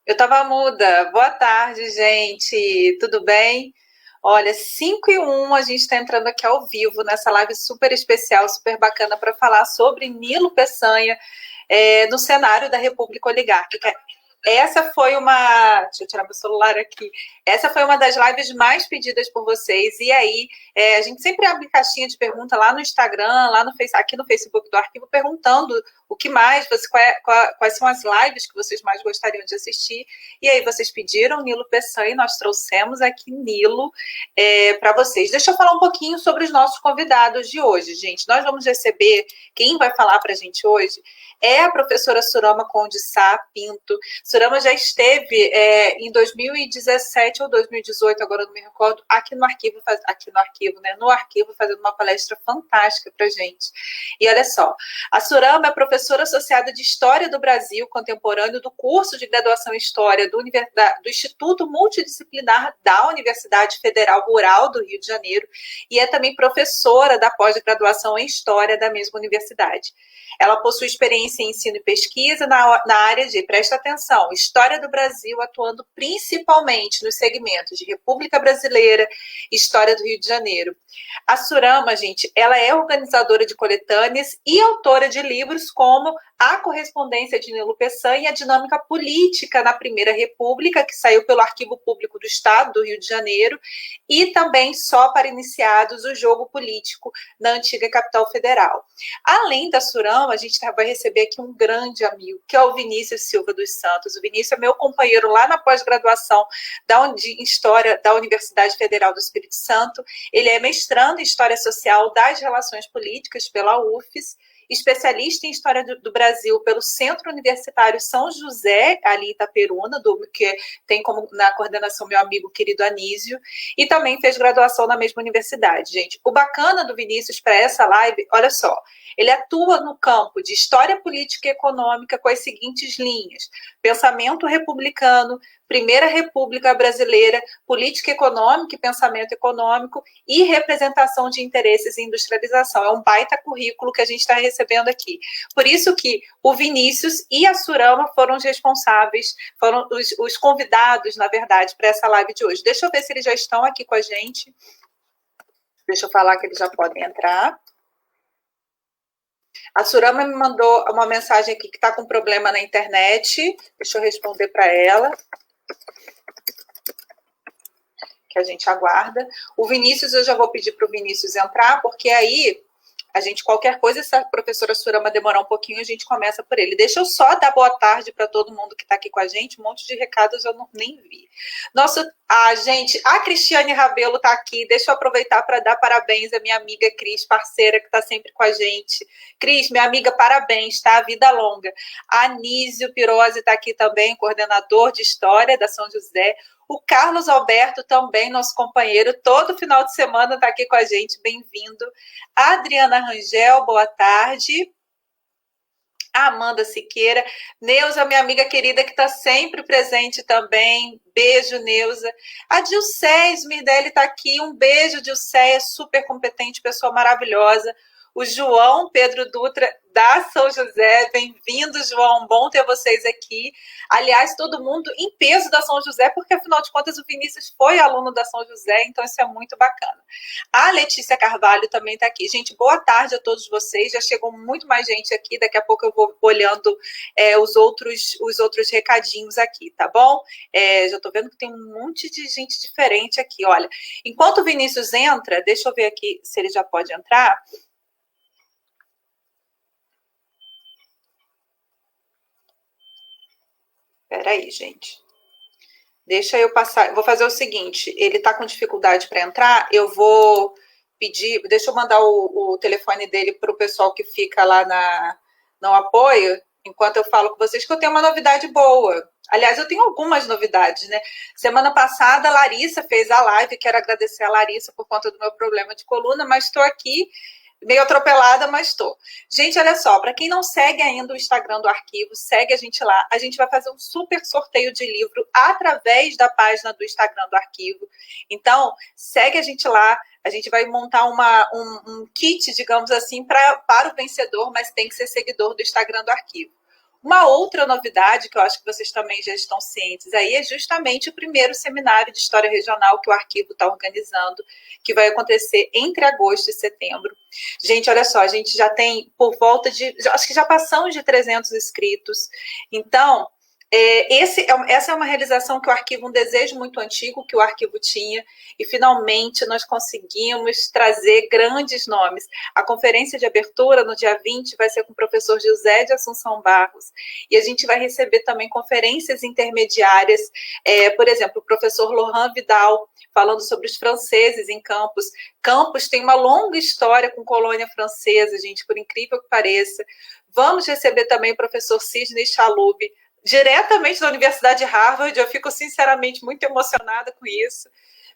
Eu estava muda. Boa tarde, gente. Tudo bem? Olha, 5:01, a gente está entrando aqui ao vivo nessa live super especial, super bacana para falar sobre Nilo Peçanha no cenário da República Oligárquica. Essa foi uma. Deixa eu tirar meu celular aqui. Essa foi uma das lives mais pedidas por vocês. E aí, a gente sempre abre caixinha de pergunta lá no Instagram, aqui no Facebook do Arquivo, perguntando o que mais, quais são as lives que vocês mais gostariam de assistir. E aí, vocês pediram Nilo Peçanha e nós trouxemos aqui Nilo para vocês. Deixa eu falar um pouquinho sobre os nossos convidados de hoje, gente. Nós vamos receber, quem vai falar para a gente hoje é a professora Surama Conde Sá Pinto. Surama já esteve em 2017 ou 2018, agora não me recordo, no arquivo, fazendo uma palestra fantástica para gente. E olha só, a Surama é professora associada de História do Brasil Contemporâneo do curso de graduação em História do Instituto Multidisciplinar da Universidade Federal Rural do Rio de Janeiro e é também professora da pós-graduação em História da mesma universidade. Ela possui experiência em ensino e pesquisa na área de, presta atenção, História do Brasil, atuando principalmente nos segmentos de República Brasileira e História do Rio de Janeiro. A Surama, gente, ela é organizadora de coletâneas e autora de livros como A Correspondência de Nilo Peçanha e a Dinâmica Política na Primeira República, que saiu pelo Arquivo Público do Estado do Rio de Janeiro, e também Só para Iniciados, o Jogo Político na Antiga Capital Federal. Além da Surama, a gente vai receber aqui um grande amigo, que é o Vinícius Silva dos Santos. O Vinícius é meu companheiro lá na pós-graduação em História da Universidade Federal do Espírito Santo. Ele é mestrando em História Social das Relações Políticas pela UFES, especialista em História do Brasil pelo Centro Universitário São José, ali em Itaperuna, que tem como na coordenação meu amigo querido Anísio, e também fez graduação na mesma universidade, gente. O bacana do Vinícius para essa live, olha só, ele atua no campo de História Política e Econômica com as seguintes linhas: pensamento republicano, Primeira República Brasileira, política econômica e pensamento econômico e representação de interesses e industrialização. É um baita currículo que a gente está recebendo aqui. Por isso que o Vinícius e a Surama foram os responsáveis, foram os convidados, na verdade, para essa live de hoje. Deixa eu ver se eles já estão aqui com a gente. Deixa eu falar que eles já podem entrar. A Surama me mandou uma mensagem aqui que está com problema na internet. Deixa eu responder para ela, que a gente aguarda. O Vinícius, eu já vou pedir para o Vinícius entrar, porque aí a gente, qualquer coisa, se a professora Surama demorar um pouquinho, a gente começa por ele. Deixa eu só dar boa tarde para todo mundo que está aqui com a gente. Um monte de recados eu nem vi. Gente, a Cristiane Rabelo está aqui. Deixa eu aproveitar para dar parabéns à minha amiga Cris, parceira, que está sempre com a gente. Cris, minha amiga, parabéns, tá? Vida longa. Anísio Pirozzi está aqui também, coordenador de História da São José. O Carlos Alberto também, nosso companheiro, todo final de semana está aqui com a gente, bem-vindo. A Adriana Rangel, boa tarde. A Amanda Siqueira. Neuza, minha amiga querida, que está sempre presente também. Beijo, Neuza. A Dilceia Smirdelli está aqui. Um beijo, Dilceia, super competente, pessoa maravilhosa. O João Pedro Dutra, da São José. Bem-vindo, João. Bom ter vocês aqui. Aliás, todo mundo em peso da São José, porque, afinal de contas, o Vinícius foi aluno da São José, então isso é muito bacana. A Letícia Carvalho também está aqui. Gente, boa tarde a todos vocês. Já chegou muito mais gente aqui. Daqui a pouco eu vou olhando os outros recadinhos aqui, tá bom? Já estou vendo que tem um monte de gente diferente aqui. Olha, enquanto o Vinícius entra, deixa eu ver aqui se ele já pode entrar. Peraí, gente. Deixa eu passar. Vou fazer o seguinte: ele está com dificuldade para entrar. Eu vou pedir. Deixa eu mandar o telefone dele para o pessoal que fica lá no apoio, enquanto eu falo com vocês, que eu tenho uma novidade boa. Aliás, eu tenho algumas novidades, né? Semana passada, a Larissa fez a live. Quero agradecer a Larissa por conta do meu problema de coluna, mas estou aqui. Meio atropelada, mas estou. Gente, olha só, para quem não segue ainda o Instagram do Arquivo, segue a gente lá. A gente vai fazer um super sorteio de livro através da página do Instagram do Arquivo. Então, segue a gente lá. A gente vai montar um kit, digamos assim, para o vencedor, mas tem que ser seguidor do Instagram do Arquivo. Uma outra novidade, que eu acho que vocês também já estão cientes aí, é justamente o primeiro seminário de História Regional que o Arquivo está organizando, que vai acontecer entre agosto e setembro. Gente, olha só, a gente já tem por volta de, acho que já passamos de 300 inscritos. Então, essa é uma realização que o arquivo, um desejo muito antigo que o arquivo tinha, e finalmente nós conseguimos trazer grandes nomes. A conferência de abertura, no dia 20, vai ser com o professor José de Assunção Barros, e a gente vai receber também conferências intermediárias, por exemplo, o professor Laurent Vidal, falando sobre os franceses em Campos. Campos tem uma longa história com colônia francesa, gente, por incrível que pareça. Vamos receber também o professor Sidney Chalub, diretamente da Universidade de Harvard. Eu fico sinceramente muito emocionada com isso.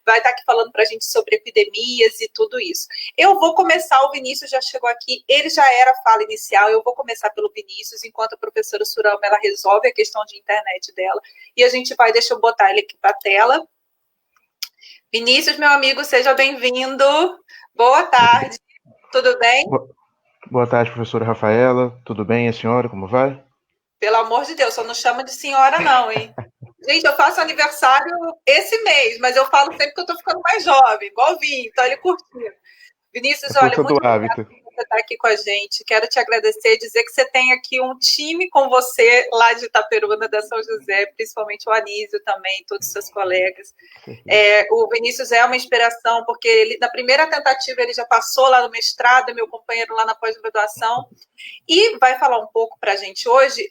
Vai estar aqui falando para a gente sobre epidemias e tudo isso. Eu vou começar, o Vinícius já chegou aqui, ele já era a fala inicial, eu vou começar pelo Vinícius, enquanto a professora Surama, ela resolve a questão de internet dela, e a gente vai, deixa eu botar ele aqui para a tela. Vinícius, meu amigo, seja bem-vindo. Boa tarde, tudo bem? Boa tarde, professora Rafaela. Tudo bem, a senhora? Como vai? Pelo amor de Deus, só não chama de senhora não, hein? Gente, eu faço aniversário esse mês, mas eu falo sempre que eu tô ficando mais jovem, igual o Vinho, então ele curtiu. Vinícius, É olha, força do muito obrigada hábito. por você estar aqui com a gente. Quero te agradecer, dizer que você tem aqui um time com você lá de Itaperuna, da São José, principalmente o Anísio também, todos os seus colegas. O Vinícius é uma inspiração, porque ele, na primeira tentativa ele já passou lá no mestrado, é meu companheiro lá na pós-graduação, e vai falar um pouco para a gente hoje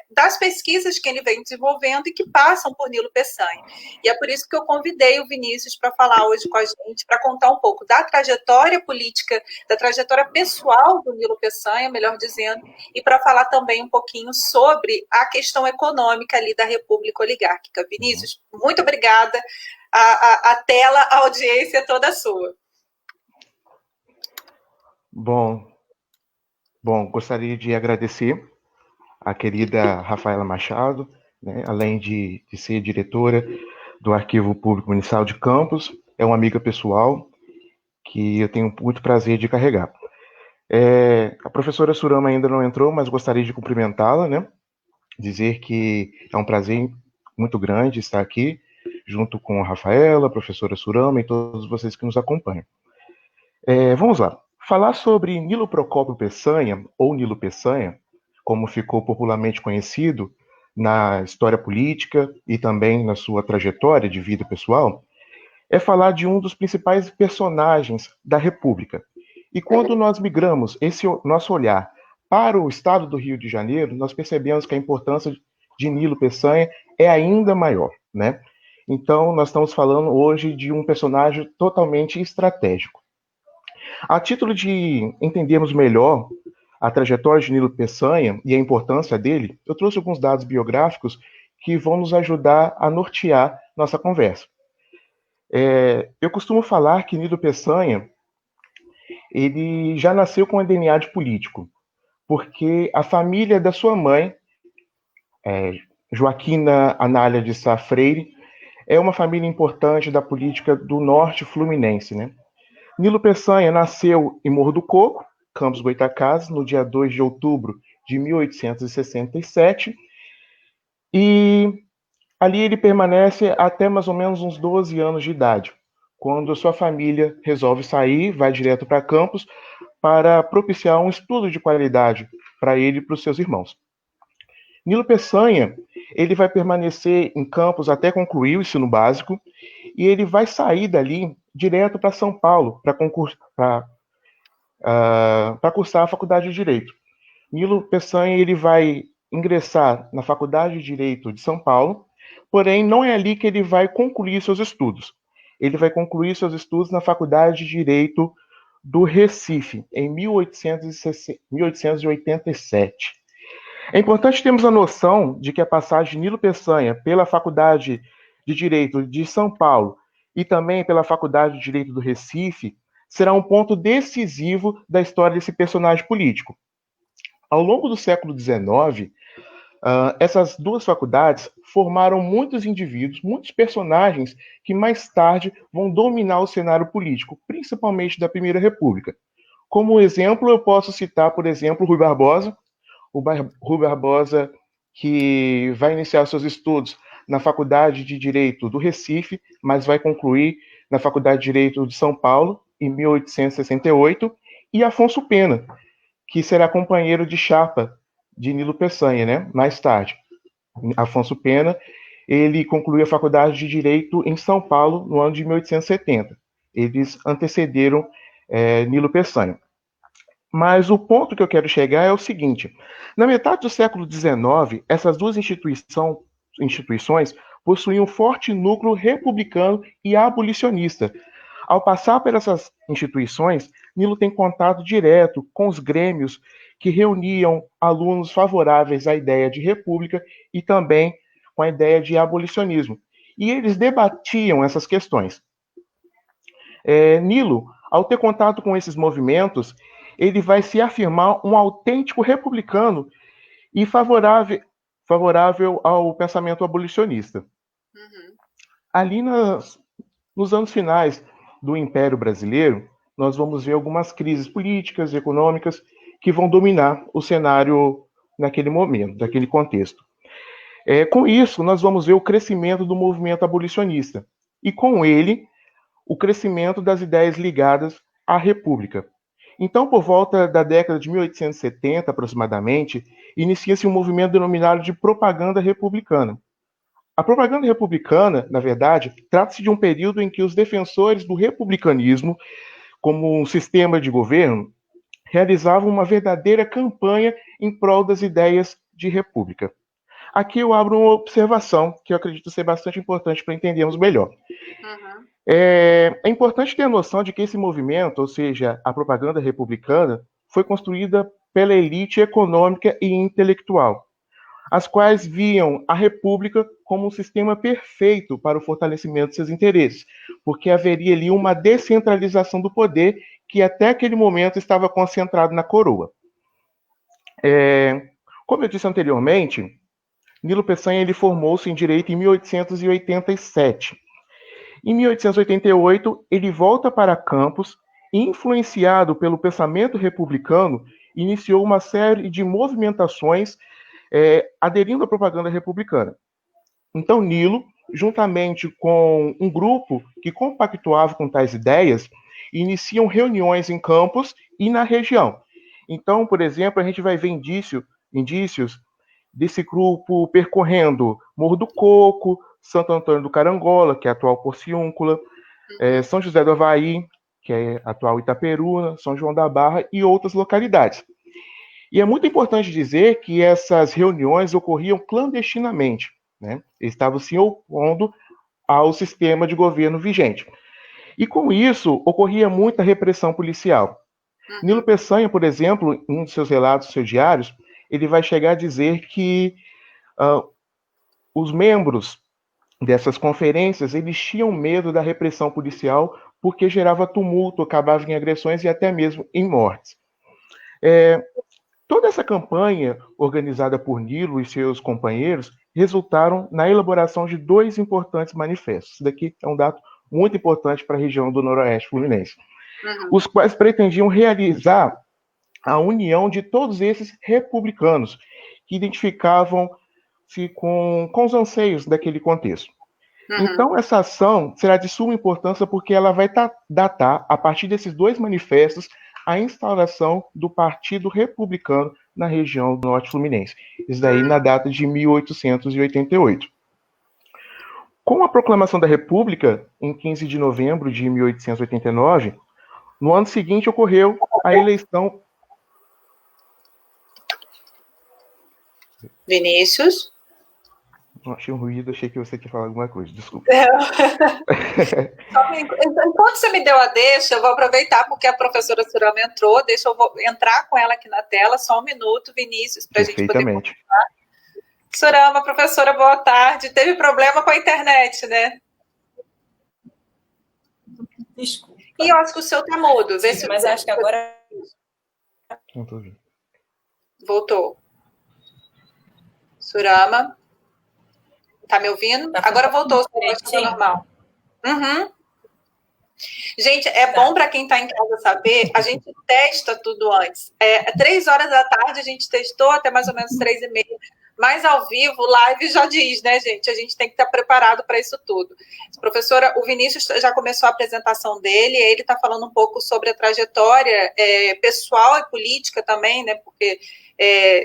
das pesquisas que ele vem desenvolvendo e que passam por Nilo Peçanha. E é por isso que eu convidei o Vinícius para falar hoje com a gente, para contar um pouco da trajetória política, da trajetória pessoal do Nilo Peçanha, melhor dizendo, e para falar também um pouquinho sobre a questão econômica ali da República Oligárquica. Vinícius, muito obrigada. A tela, a audiência é toda sua. Bom, gostaria de agradecer a querida Rafaela Machado, né, além de ser diretora do Arquivo Público Municipal de Campos, é uma amiga pessoal que eu tenho muito prazer de carregar. A professora Surama ainda não entrou, mas gostaria de cumprimentá-la, né? Dizer que é um prazer muito grande estar aqui, junto com a Rafaela, a professora Surama e todos vocês que nos acompanham. Vamos lá. Falar sobre Nilo Procópio Peçanha, ou Nilo Peçanha, como ficou popularmente conhecido na história política e também na sua trajetória de vida pessoal, é falar de um dos principais personagens da República. E quando nós migramos esse nosso olhar para o estado do Rio de Janeiro, nós percebemos que a importância de Nilo Peçanha é ainda maior, né? Então, nós estamos falando hoje de um personagem totalmente estratégico. A título de entendermos melhor a trajetória de Nilo Peçanha e a importância dele, eu trouxe alguns dados biográficos que vão nos ajudar a nortear nossa conversa. Eu costumo falar que Nilo Peçanha ele já nasceu com um DNA de político, porque a família da sua mãe, Joaquina Anália de Sá Freire, é uma família importante da política do norte fluminense, né? Nilo Peçanha nasceu em Morro do Coco, Campos Goytacazes, no dia 2 de outubro de 1867, e ali ele permanece até mais ou menos uns 12 anos de idade, quando a sua família resolve sair, vai direto para Campos, para propiciar um estudo de qualidade para ele e para os seus irmãos. Nilo Peçanha, ele vai permanecer em Campos até concluir o ensino básico, e ele vai sair dali direto para São Paulo para cursar a faculdade de Direito. Nilo Peçanha ele vai ingressar na Faculdade de Direito de São Paulo, porém não é ali que ele vai concluir seus estudos. Ele vai concluir seus estudos na Faculdade de Direito do Recife, em 1887. É importante termos a noção de que a passagem de Nilo Peçanha pela Faculdade de Direito de São Paulo e também pela Faculdade de Direito do Recife será um ponto decisivo da história desse personagem político. Ao longo do século XIX, essas duas faculdades formaram muitos indivíduos, muitos personagens que mais tarde vão dominar o cenário político, principalmente da Primeira República. Como exemplo, eu posso citar, por exemplo, Rui Barbosa, o Rui Barbosa, que vai iniciar seus estudos na Faculdade de Direito do Recife, mas vai concluir na Faculdade de Direito de São Paulo, em 1868, e Afonso Pena, que será companheiro de chapa de Nilo Peçanha, né? Mais tarde. Afonso Pena, ele concluiu a Faculdade de Direito em São Paulo no ano de 1870. Eles antecederam Nilo Peçanha. Mas o ponto que eu quero chegar é o seguinte: na metade do século XIX, essas duas instituições possuíam um forte núcleo republicano e abolicionista. Ao passar por essas instituições, Nilo tem contato direto com os grêmios que reuniam alunos favoráveis à ideia de república e também com a ideia de abolicionismo. E eles debatiam essas questões. Nilo, ao ter contato com esses movimentos, ele vai se afirmar um autêntico republicano e favorável ao pensamento abolicionista. Uhum. Ali nos anos finais do Império Brasileiro, nós vamos ver algumas crises políticas e econômicas que vão dominar o cenário naquele momento, naquele contexto. Com isso, nós vamos ver o crescimento do movimento abolicionista e, com ele, o crescimento das ideias ligadas à República. Então, por volta da década de 1870, aproximadamente, inicia-se um movimento denominado de propaganda republicana. A propaganda republicana, na verdade, trata-se de um período em que os defensores do republicanismo, como um sistema de governo, realizavam uma verdadeira campanha em prol das ideias de república. Aqui eu abro uma observação que eu acredito ser bastante importante para entendermos melhor. Uhum. É importante ter a noção de que esse movimento, ou seja, a propaganda republicana, foi construída pela elite econômica e intelectual, as quais viam a república como um sistema perfeito para o fortalecimento de seus interesses, porque haveria ali uma descentralização do poder que até aquele momento estava concentrado na coroa. Como eu disse anteriormente, Nilo Peçanha ele formou-se em Direito em 1887. Em 1888, ele volta para Campos e, influenciado pelo pensamento republicano, iniciou uma série de movimentações aderindo à propaganda republicana. Então, Nilo, juntamente com um grupo que compactuava com tais ideias, iniciam reuniões em Campos e na região. Então, por exemplo, a gente vai ver indícios desse grupo percorrendo Morro do Coco, Santo Antônio do Carangola, que é a atual Porciúncula, São José do Avaí, que é a atual Itaperuna, São João da Barra e outras localidades. E é muito importante dizer que essas reuniões ocorriam clandestinamente, né? Eles estavam se opondo ao sistema de governo vigente. E com isso, ocorria muita repressão policial. Nilo Peçanha, por exemplo, em um de seus relatos, seus diários, ele vai chegar a dizer que os membros dessas conferências, eles tinham medo da repressão policial porque gerava tumulto, acabava em agressões e até mesmo em mortes. Toda essa campanha, organizada por Nilo e seus companheiros, resultaram na elaboração de dois importantes manifestos. Isso daqui é um dado muito importante para a região do Noroeste Fluminense, os quais pretendiam realizar a união de todos esses republicanos, que identificavam-se com os anseios daquele contexto. Então, essa ação será de suma importância porque ela vai datar, a partir desses dois manifestos, a instauração do Partido Republicano na região do Norte Fluminense. Isso daí na data de 1888. Com a proclamação da República, em 15 de novembro de 1889, no ano seguinte ocorreu a eleição... Vinícius? Achei um ruído, achei que você tinha falado alguma coisa, desculpa. Enquanto você me deu a deixa, eu vou aproveitar porque a professora Surama entrou, deixa eu entrar com ela aqui na tela, só um minuto, Vinícius, para a gente poder conversar. Surama, professora, boa tarde. Teve problema com a internet, né? Desculpa. E eu acho que o seu tá mudo. Sim, se mas acho que agora... Não tô ouvindo. Voltou. Surama. Tá me ouvindo? Agora voltou, sim. Normal. Gente, é bom para quem está em casa saber, a gente testa tudo antes. 3 horas da tarde a gente testou, até mais ou menos 3h30. Mas ao vivo, live já diz, né, gente? A gente tem que estar preparado para isso tudo. Professora, o Vinícius já começou a apresentação dele, ele está falando um pouco sobre a trajetória pessoal e política também, né? Porque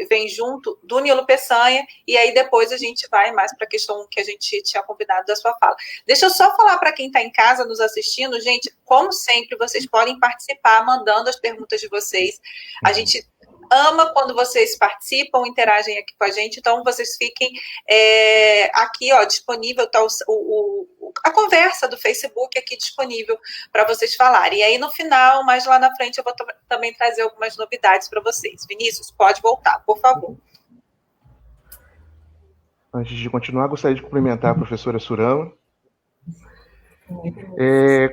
vem junto do Nilo Peçanha, e aí depois a gente vai mais para a questão que a gente tinha convidado da sua fala. Deixa eu só falar para quem está em casa nos assistindo, gente, como sempre, vocês podem participar mandando as perguntas de vocês. A gente ama quando vocês participam, interagem aqui com a gente, então vocês fiquem aqui, ó, disponível, tá a conversa do Facebook aqui disponível para vocês falarem. E aí, no final, mais lá na frente, eu vou também trazer algumas novidades para vocês. Vinícius, pode voltar, por favor. Antes de continuar, gostaria de cumprimentar a professora Surama.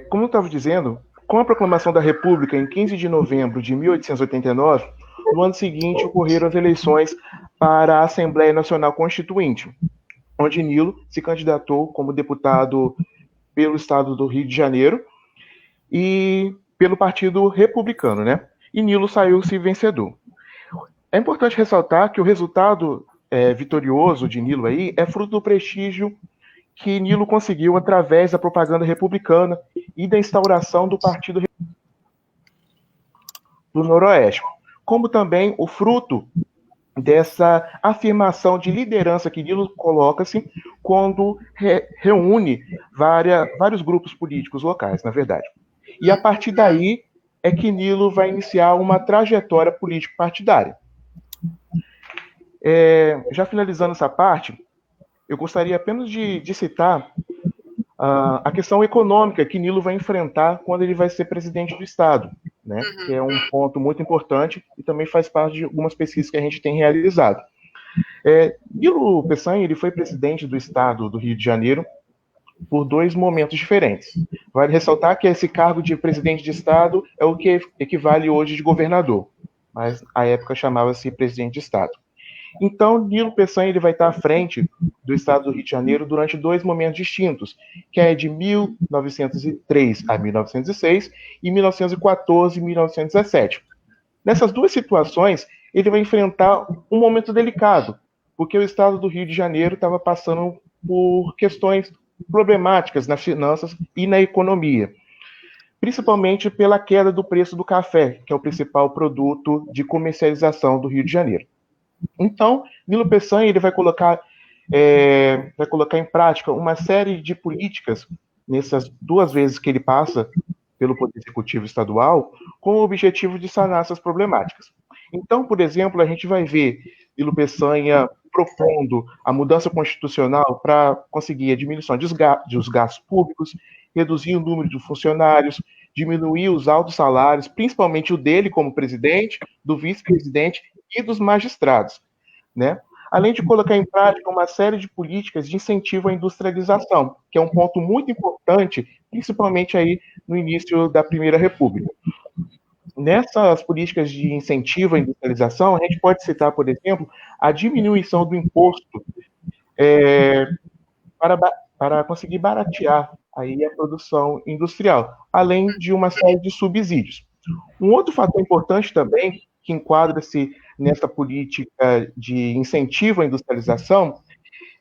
Como eu estava dizendo, com a proclamação da República em 15 de novembro de 1889, no ano seguinte ocorreram as eleições para a Assembleia Nacional Constituinte, onde Nilo se candidatou como deputado pelo estado do Rio de Janeiro e pelo Partido Republicano, né? E Nilo saiu-se vencedor. É importante ressaltar que o resultado vitorioso de Nilo aí é fruto do prestígio que Nilo conseguiu através da propaganda republicana e da instauração do Partido do Noroeste, como também o fruto dessa afirmação de liderança que Nilo coloca-se quando reúne vários grupos políticos locais, na verdade. E a partir daí é que Nilo vai iniciar uma trajetória político-partidária. Já finalizando essa parte, eu gostaria apenas de citar a questão econômica que Nilo vai enfrentar quando ele vai ser presidente do Estado, né? Que é um ponto muito importante e também faz parte de algumas pesquisas que a gente tem realizado. Nilo Peçanha, ele foi presidente do Estado do Rio de Janeiro por 2 momentos diferentes. Vale ressaltar que esse cargo de presidente de Estado é o que equivale hoje de governador, mas à época chamava-se presidente de Estado. Então, Nilo Peçanha ele vai estar à frente do Estado do Rio de Janeiro durante 2 momentos distintos, que é de 1903 a 1906 e 1914 e 1917. Nessas 2 situações, ele vai enfrentar um momento delicado, porque o Estado do Rio de Janeiro estava passando por questões problemáticas nas finanças e na economia, principalmente pela queda do preço do café, que é o principal produto de comercialização do Rio de Janeiro. Então, Nilo Peçanha ele vai colocar em prática uma série de políticas nessas 2 vezes que ele passa pelo Poder Executivo Estadual, com o objetivo de sanar essas problemáticas. Então, por exemplo, a gente vai ver Nilo Peçanha propondo a mudança constitucional para conseguir a diminuição dos gastos públicos, reduzir o número de funcionários, diminuir os altos salários, principalmente o dele como presidente, do vice-presidente e dos magistrados, né? Além de colocar em prática uma série de políticas de incentivo à industrialização, que é um ponto muito importante, principalmente aí no início da Primeira República. Nessas políticas de incentivo à industrialização, a gente pode citar, por exemplo, a diminuição do imposto para conseguir baratear aí a produção industrial, além de uma série de subsídios. Um outro fator importante também, que enquadra-se nessa política de incentivo à industrialização,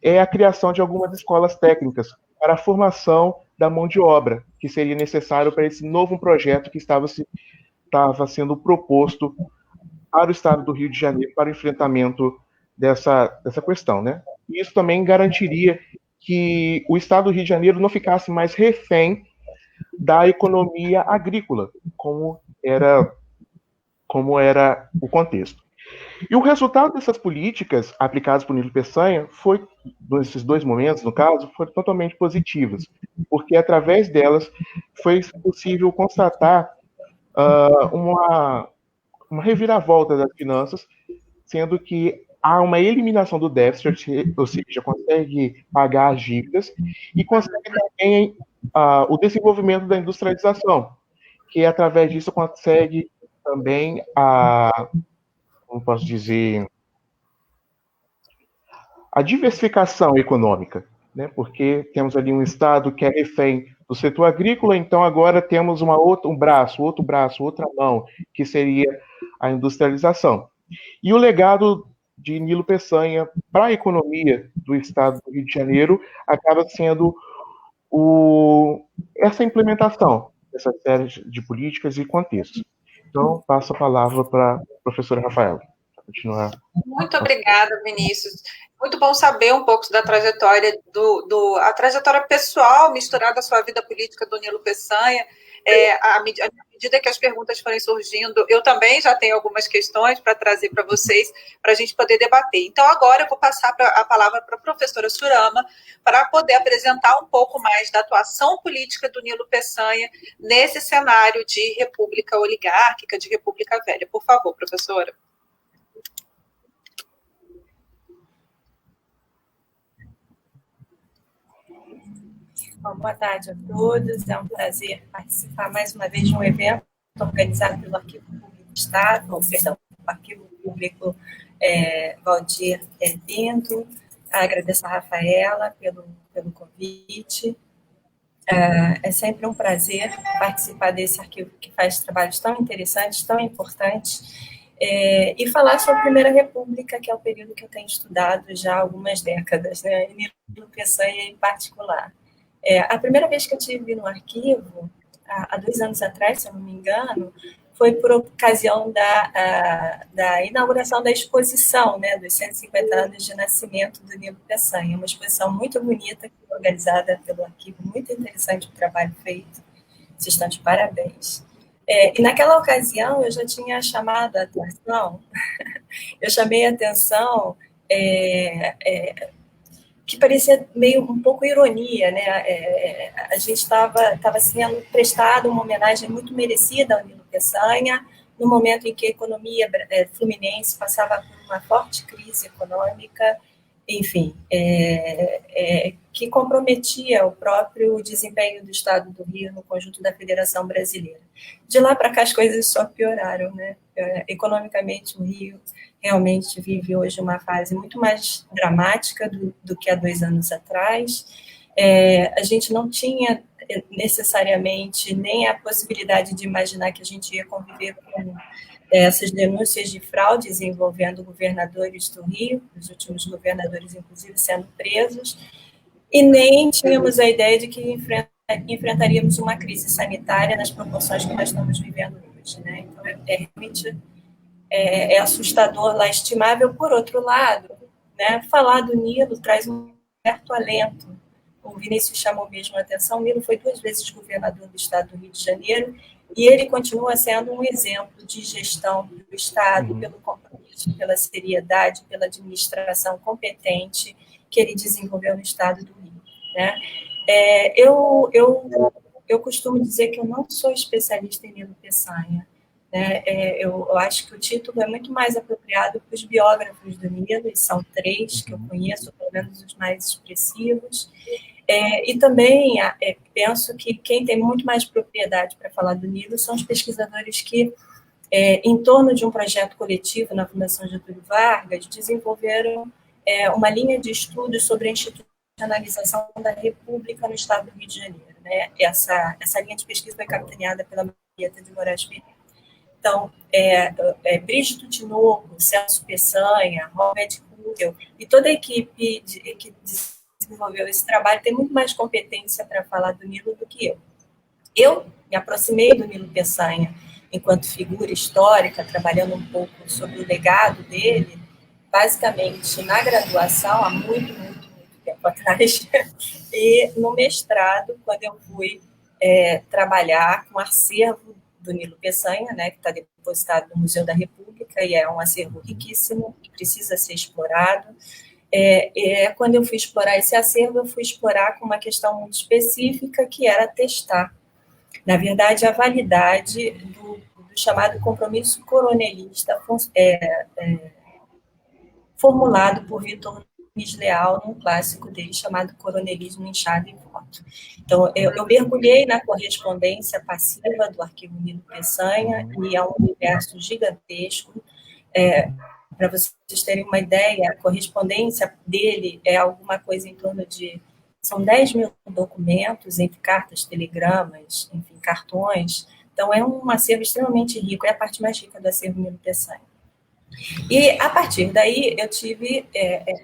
é a criação de algumas escolas técnicas para a formação da mão de obra, que seria necessário para esse novo projeto que estava sendo proposto para o Estado do Rio de Janeiro para o enfrentamento dessa questão, né? E isso também garantiria que o Estado do Rio de Janeiro não ficasse mais refém da economia agrícola, como era o contexto. E o resultado dessas políticas aplicadas por Nilo Peçanha nesses 2 momentos, no caso, foram totalmente positivas, porque através delas foi possível constatar uma reviravolta das finanças, sendo que há uma eliminação do déficit, ou seja, consegue pagar as dívidas e consegue também o desenvolvimento da industrialização, que através disso consegue também como posso dizer, a diversificação econômica, né? Porque temos ali um Estado que é refém do setor agrícola, então agora temos um braço, outra mão, que seria a industrialização. E o legado de Nilo Peçanha para a economia do estado do Rio de Janeiro acaba sendo essa implementação dessa série de políticas e contextos. Então, passo a palavra para a professora Rafaela, para continuar. Muito obrigada, Vinícius. Muito bom saber um pouco da trajetória a trajetória pessoal misturada à sua vida política do Nilo Peçanha. À medida que as perguntas forem surgindo, eu também já tenho algumas questões para trazer para vocês, para a gente poder debater. Então, agora eu vou passar a palavra para a professora Surama, para poder apresentar um pouco mais da atuação política do Nilo Peçanha nesse cenário de república oligárquica, de república velha. Por favor, professora. Bom, boa tarde a todos. É um prazer participar mais uma vez de um evento organizado pelo Arquivo Público do Estado, o Arquivo Público Valdir Pinto. Agradeço a Rafaela pelo convite. É sempre um prazer participar desse arquivo que faz trabalhos tão interessantes, tão importantes, e falar sobre a Primeira República, que é o período que eu tenho estudado já há algumas décadas, né? E Nilo Peçanha em particular. A primeira vez que eu estive no arquivo, há 2 anos atrás, se eu não me engano, foi por ocasião da inauguração da exposição, né, dos 150 anos de nascimento do Nilo Peçanha, uma exposição muito bonita, organizada pelo arquivo, muito interessante o trabalho feito, vocês estão de parabéns. E naquela ocasião eu já tinha chamado a atenção, eu chamei a atenção que parecia meio um pouco ironia, né? A gente estava sendo prestado uma homenagem muito merecida ao Nilo Peçanha, no momento em que a economia fluminense passava por uma forte crise econômica, enfim, que comprometia o próprio desempenho do Estado do Rio no conjunto da Federação Brasileira. De lá para cá as coisas só pioraram, né? Economicamente o Rio realmente vive hoje uma fase muito mais dramática do que há 2 anos atrás. A gente não tinha necessariamente nem a possibilidade de imaginar que a gente ia conviver com essas denúncias de fraudes envolvendo governadores do Rio, os últimos governadores, inclusive, sendo presos, e nem tínhamos a ideia de que enfrentaríamos uma crise sanitária nas proporções que nós estamos vivendo hoje, né? Então, realmente assustador, lastimável. Por outro lado, né, falar do Nilo traz um certo alento. O Vinícius chamou mesmo a atenção, o Nilo foi 2 vezes governador do estado do Rio de Janeiro, e ele continua sendo um exemplo de gestão do Estado, pelo compromisso, pela seriedade, pela administração competente que ele desenvolveu no estado do Rio, né? Eu costumo dizer que eu não sou especialista em Nilo Peçanha, né? Eu acho que o título é muito mais apropriado para os biógrafos do Nilo, e são 3 que eu conheço, pelo menos os mais expressivos. E também penso que quem tem muito mais propriedade para falar do Nilo são os pesquisadores que, em torno de um projeto coletivo na Fundação Getúlio Vargas, desenvolveram uma linha de estudos sobre a institucionalização da República no estado do Rio de Janeiro, né? Essa linha de pesquisa foi capitaneada pela Marieta de Moraes Pereira. Então, Brígido Tinoco, Celso Peçanha, Robert Kugel e toda a equipe que desenvolveu esse trabalho tem muito mais competência para falar do Nilo do que eu. Eu me aproximei do Nilo Peçanha enquanto figura histórica, trabalhando um pouco sobre o legado dele, basicamente na graduação, há muito tempo atrás, e no mestrado, quando eu fui trabalhar com o acervo do Nilo Peçanha, né, que está depositado no Museu da República, e é um acervo riquíssimo, que precisa ser explorado. Quando eu fui explorar esse acervo, eu fui explorar com uma questão muito específica, que era testar, na verdade, a validade do chamado compromisso coronelista formulado por Vitor Nunes Leal num clássico dele chamado Coronelismo, Enxada e Voto. Então, eu mergulhei na correspondência passiva do arquivo Nilo Peçanha, e é um universo gigantesco. Para vocês terem uma ideia, a correspondência dele é alguma coisa em torno de São 10 mil documentos, entre cartas, telegramas, enfim, cartões. Então, é um acervo extremamente rico, é a parte mais rica do acervo Nilo Peçanha. E, a partir daí, eu tive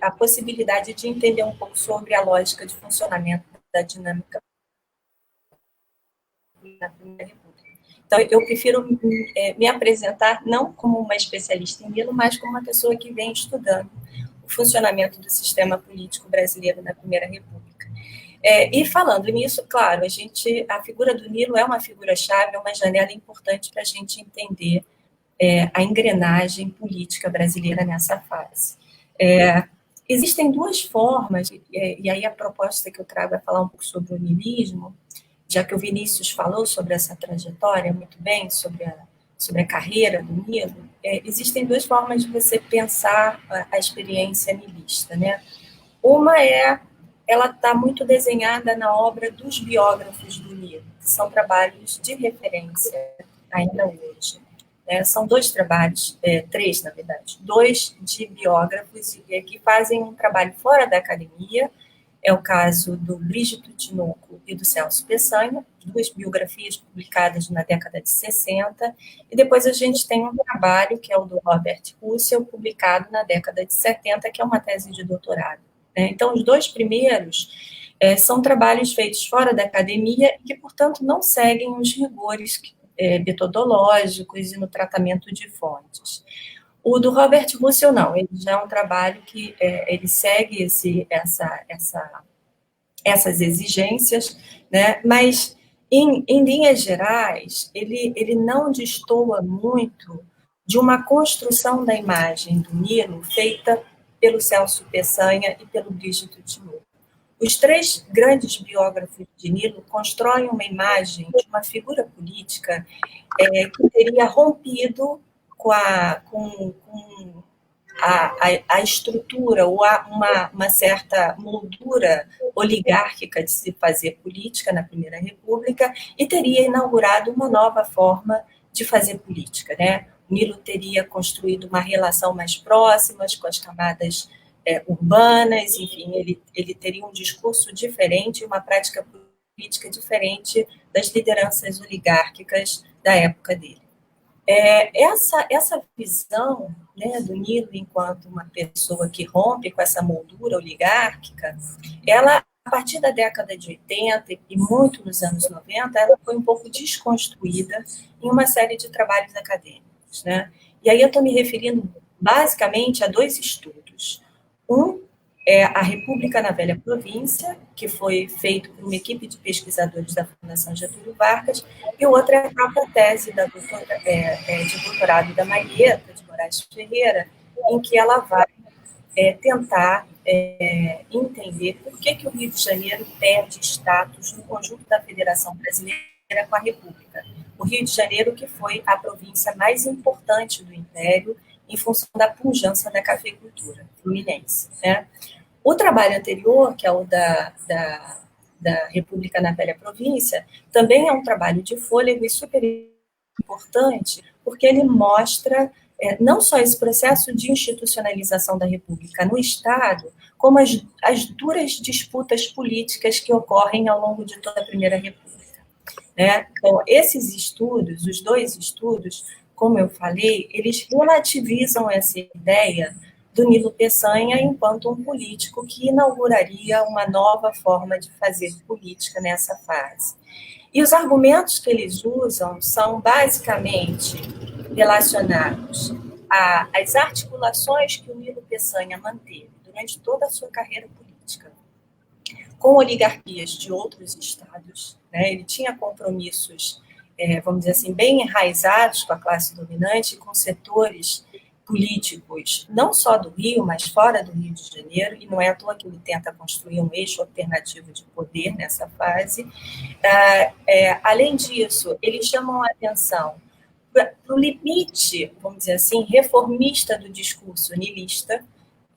a possibilidade de entender um pouco sobre a lógica de funcionamento da dinâmica na Primeira República. Então, eu prefiro me apresentar não como uma especialista em Nilo, mas como uma pessoa que vem estudando o funcionamento do sistema político brasileiro na Primeira República. E falando nisso, claro, a figura do Nilo é uma figura-chave, é uma janela importante para a gente entender a engrenagem política brasileira nessa fase. Existem duas formas, e aí a proposta que eu trago é falar um pouco sobre o niilismo, já que o Vinícius falou sobre essa trajetória muito bem, sobre a carreira do Nilo. Existem duas formas de você pensar a experiência niilista, né? Uma ela está muito desenhada na obra dos biógrafos do Nilo, que são trabalhos de referência ainda hoje. São dois trabalhos, três, na verdade, dois de biógrafos que fazem um trabalho fora da academia. É o caso do Brígido Tinoco e do Celso Peçanha, duas biografias publicadas na década de 60, e depois a gente tem um trabalho, que é o do Robert Russell, publicado na década de 70, que é uma tese de doutorado. Então, os dois primeiros são trabalhos feitos fora da academia e que, portanto, não seguem os rigores metodológicos e no tratamento de fontes. O do Robert Russell, não, ele já é um trabalho que ele segue essas exigências, né? Mas, em linhas gerais, ele não destoa muito de uma construção da imagem do Nilo feita pelo Celso Peçanha e pelo Brígido Tinoco. Os três grandes biógrafos de Nilo constroem uma imagem de uma figura política que teria rompido com a estrutura ou uma certa moldura oligárquica de se fazer política na Primeira República e teria inaugurado uma nova forma de fazer política, né? O Nilo teria construído uma relação mais próxima com as camadas urbanas, enfim, ele teria um discurso diferente, uma prática política diferente das lideranças oligárquicas da época dele. Essa visão, né, do Nilo enquanto uma pessoa que rompe com essa moldura oligárquica, ela, a partir da década de 80 e muito nos anos 90, ela foi um pouco desconstruída em uma série de trabalhos acadêmicos, né? E aí eu estou me referindo basicamente a dois estudos. Um é a República na Velha Província, que foi feito por uma equipe de pesquisadores da Fundação Getúlio Vargas, e o outro é a própria tese de doutorado da Marieta de Moraes Ferreira, em que ela vai tentar entender por que o Rio de Janeiro perde status no conjunto da Federação Brasileira com a República. O Rio de Janeiro, que foi a província mais importante do Império, em função da pujança da cafeicultura fluminense, né? O trabalho anterior, que é o da República na Velha Província, também é um trabalho de fôlego e super importante, porque ele mostra não só esse processo de institucionalização da República no Estado, como as duras disputas políticas que ocorrem ao longo de toda a Primeira República, né? Então, esses estudos, os dois estudos, como eu falei, eles relativizam essa ideia do Nilo Peçanha enquanto um político que inauguraria uma nova forma de fazer política nessa fase. E os argumentos que eles usam são basicamente relacionados às articulações que o Nilo Peçanha manteve durante toda a sua carreira política com oligarquias de outros estados, né? Ele tinha compromissos vamos dizer assim, bem enraizados com a classe dominante, com setores políticos, não só do Rio, mas fora do Rio de Janeiro, e não é à toa que ele tenta construir um eixo alternativo de poder nessa fase. Além disso, eles chamam a atenção para o limite, vamos dizer assim, reformista do discurso nilista.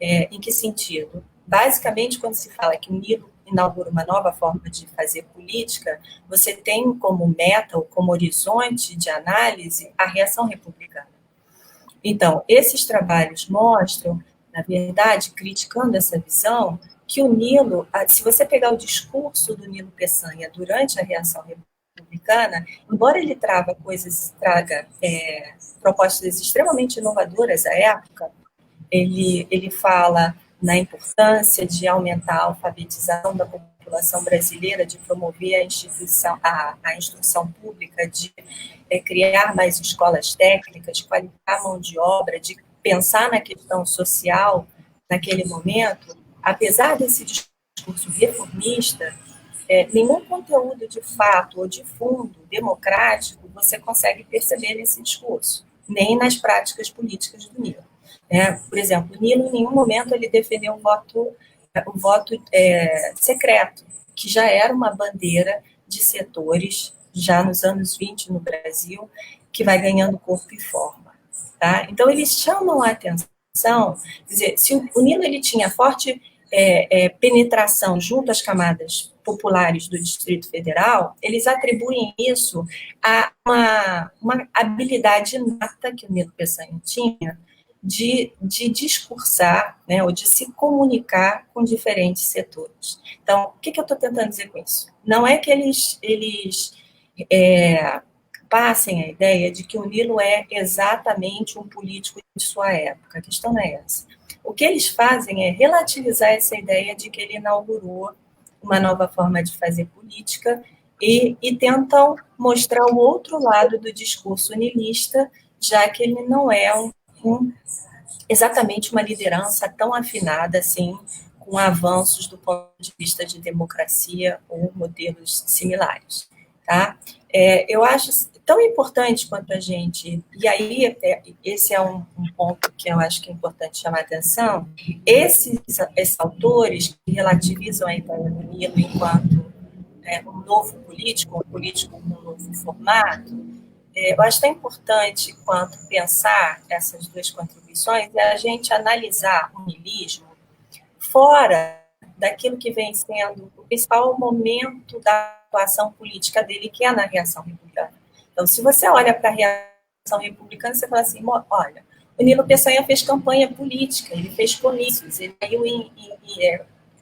Em que sentido? Basicamente, quando se fala que o Nilo inaugura uma nova forma de fazer política, você tem como meta ou como horizonte de análise a reação republicana. Então, esses trabalhos mostram na verdade, criticando essa visão, que o Nilo, se você pegar o discurso do Nilo Peçanha durante a reação republicana, embora ele traga propostas extremamente inovadoras à época, ele fala na importância de aumentar a alfabetização da população brasileira, de promover a instrução pública, de criar mais escolas técnicas, de qualificar a mão de obra, de pensar na questão social naquele momento. Apesar desse discurso reformista, nenhum conteúdo de fato ou de fundo democrático você consegue perceber nesse discurso, nem nas práticas políticas do Nilo. Por exemplo, o Nilo, em nenhum momento, ele defendeu o voto secreto, que já era uma bandeira de setores, já nos anos 20 no Brasil, que vai ganhando corpo e forma. Tá? Então, eles chamam a atenção, quer dizer, se o Nilo ele tinha forte penetração junto às camadas populares do Distrito Federal, eles atribuem isso a uma habilidade inata que o Nilo Peçanha tinha de discursar, né, ou de se comunicar com diferentes setores. Então, o que eu estou tentando dizer com isso? Não é que eles passem a ideia de que o Nilo é exatamente um político de sua época. A questão não é essa. O que eles fazem é relativizar essa ideia de que ele inaugurou uma nova forma de fazer política e tentam mostrar o outro lado do discurso nilista, já que ele não é exatamente uma liderança tão afinada assim, com avanços do ponto de vista de democracia ou modelos similares. Tá? Eu acho tão importante quanto a gente, e aí esse é um ponto que eu acho que é importante chamar a atenção, esses autores que relativizam a ideia do Nilo enquanto um novo político, um político com um novo formato, eu acho tão importante quanto pensar essas duas contribuições é a gente analisar o niilismo fora daquilo que vem sendo o principal momento da atuação política dele, que é na reação republicana. Então, se você olha para a reação republicana, você fala assim, olha, o Nilo Peçanha fez campanha política, ele fez comícios, ele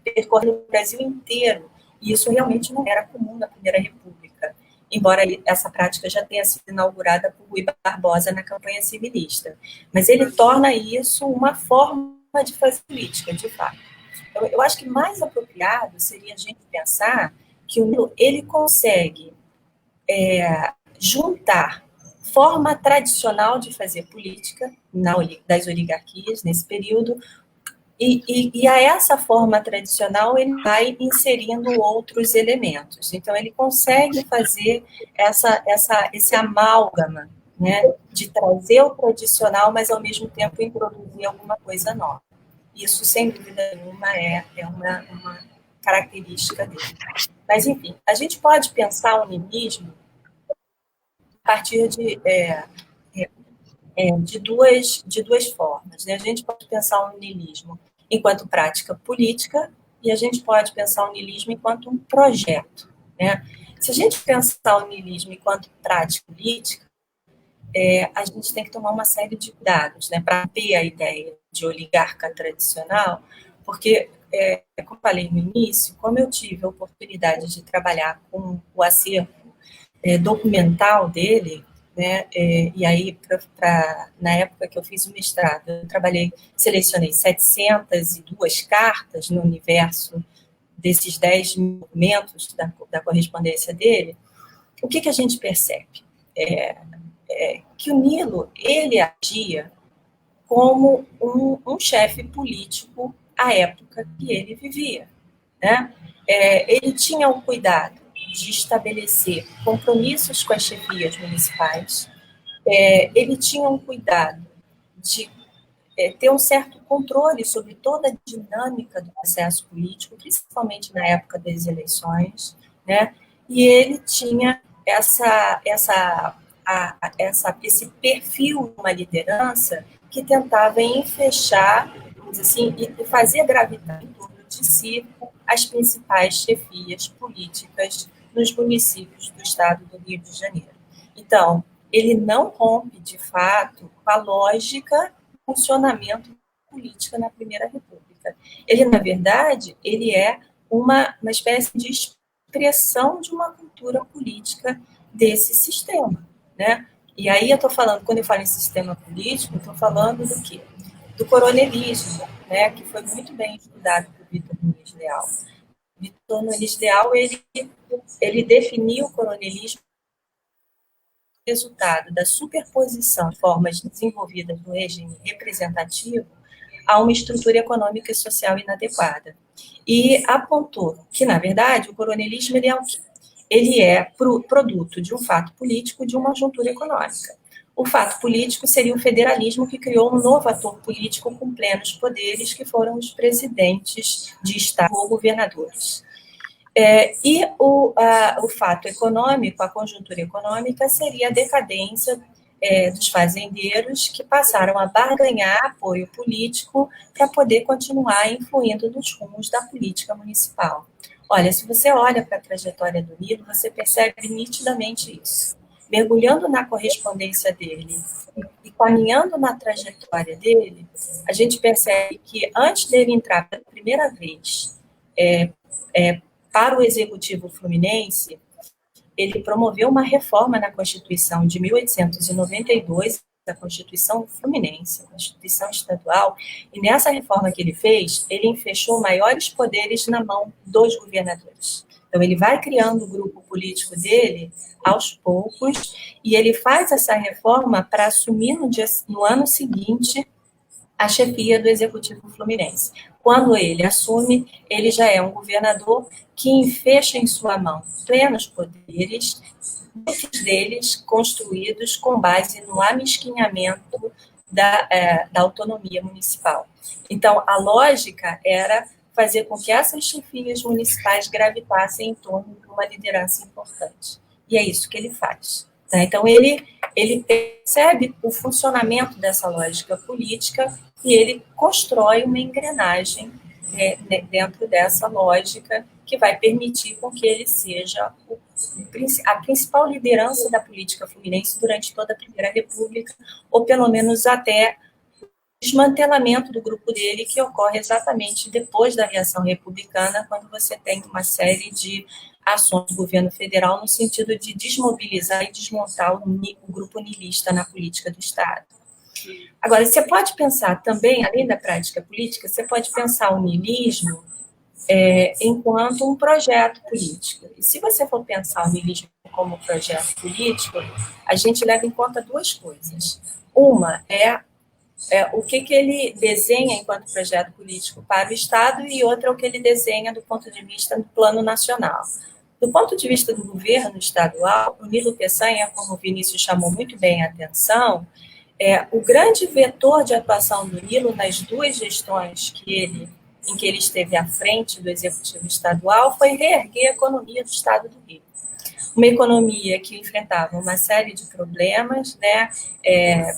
percorreu o Brasil inteiro, e isso realmente não era comum na Primeira República, embora essa prática já tenha sido inaugurada por Rui Barbosa na campanha civilista. Mas ele torna isso uma forma de fazer política, de fato. Então, eu acho que mais apropriado seria a gente pensar que o Nilo, ele consegue juntar forma tradicional de fazer política das oligarquias nesse período, e a essa forma tradicional ele vai inserindo outros elementos. Então, ele consegue fazer esse amálgama, né, de trazer o tradicional, mas, ao mesmo tempo, introduzir alguma coisa nova. Isso, sem dúvida nenhuma, é uma característica dele. Mas, enfim, a gente pode pensar o niilismo a partir de duas formas. Né? A gente pode pensar o niilismo enquanto prática política e a gente pode pensar o niilismo enquanto um projeto. Né? Se a gente pensar o niilismo enquanto prática política, a gente tem que tomar uma série de cuidados, né, para ter a ideia de oligarca tradicional, porque, como eu falei no início, como eu tive a oportunidade de trabalhar com o acervo documental dele, né, e aí, na época que eu fiz o mestrado, eu selecionei 702 cartas no universo desses 10 mil documentos da correspondência dele. O que a gente percebe? Que o Nilo, ele agia como um chefe político à época que ele vivia. Né? Ele tinha o cuidado de estabelecer compromissos com as chefias municipais, ele tinha um cuidado de ter um certo controle sobre toda a dinâmica do processo político, principalmente na época das eleições, né? E ele tinha esse perfil de uma liderança que tentava enfechar, assim, e fazer gravitar em torno de si as principais chefias políticas nos municípios do estado do Rio de Janeiro. Então, ele não rompe, de fato, com a lógica do funcionamento política na Primeira República. Ele, na verdade, ele é uma espécie de expressão de uma cultura política desse sistema, né? E aí eu estou falando, quando eu falo em sistema político, eu estou falando do quê? Do coronelismo, né, que foi muito bem estudado por Vitor Nunes Leal. Vitor Nunes Leal, ele definiu o coronelismo como resultado da superposição de formas desenvolvidas no regime representativo a uma estrutura econômica e social inadequada. E apontou que, na verdade, o coronelismo ele é produto de um fato político de uma conjuntura econômica. O fato político seria o federalismo, que criou um novo ator político com plenos poderes, que foram os presidentes de Estado ou governadores. E o fato econômico, a conjuntura econômica, seria a decadência dos fazendeiros, que passaram a barganhar apoio político para poder continuar influindo nos rumos da política municipal. Olha, se você olha para a trajetória do Nilo, você percebe nitidamente isso. Mergulhando na correspondência dele e caminhando na trajetória dele, a gente percebe que antes dele entrar pela primeira vez para o Executivo Fluminense, ele promoveu uma reforma na Constituição de 1892, da Constituição Fluminense, a Constituição Estadual, e nessa reforma que ele fez, ele fechou maiores poderes na mão dos governadores. Então, ele vai criando o grupo político dele aos poucos, e ele faz essa reforma para assumir no ano seguinte a chefia do Executivo Fluminense. Quando ele assume, ele já é um governador que fecha em sua mão plenos poderes, muitos deles construídos com base no amesquinhamento da autonomia municipal. Então, a lógica era fazer com que essas chefias municipais gravitassem em torno de uma liderança importante. E é isso que ele faz. Tá? Então, ele percebe o funcionamento dessa lógica política e ele constrói uma engrenagem dentro dessa lógica que vai permitir com que ele seja a principal liderança da política fluminense durante toda a Primeira República, ou pelo menos até o desmantelamento do grupo dele, que ocorre exatamente depois da reação republicana, quando você tem uma série de ações do governo federal no sentido de desmobilizar e desmontar o grupo niilista na política do Estado. Agora, você pode pensar também, além da prática política, você pode pensar o niilismo enquanto um projeto político. E se você for pensar o niilismo como projeto político, a gente leva em conta duas coisas. Uma é o que ele desenha enquanto projeto político para o Estado, e outra é o que ele desenha do ponto de vista do plano nacional. Do ponto de vista do governo estadual, o Nilo Peçanha, como o Vinícius chamou muito bem a atenção, o grande vetor de atuação do Nilo nas duas gestões em que ele esteve à frente do Executivo Estadual foi reerguer a economia do Estado do Rio. Uma economia que enfrentava uma série de problemas, né?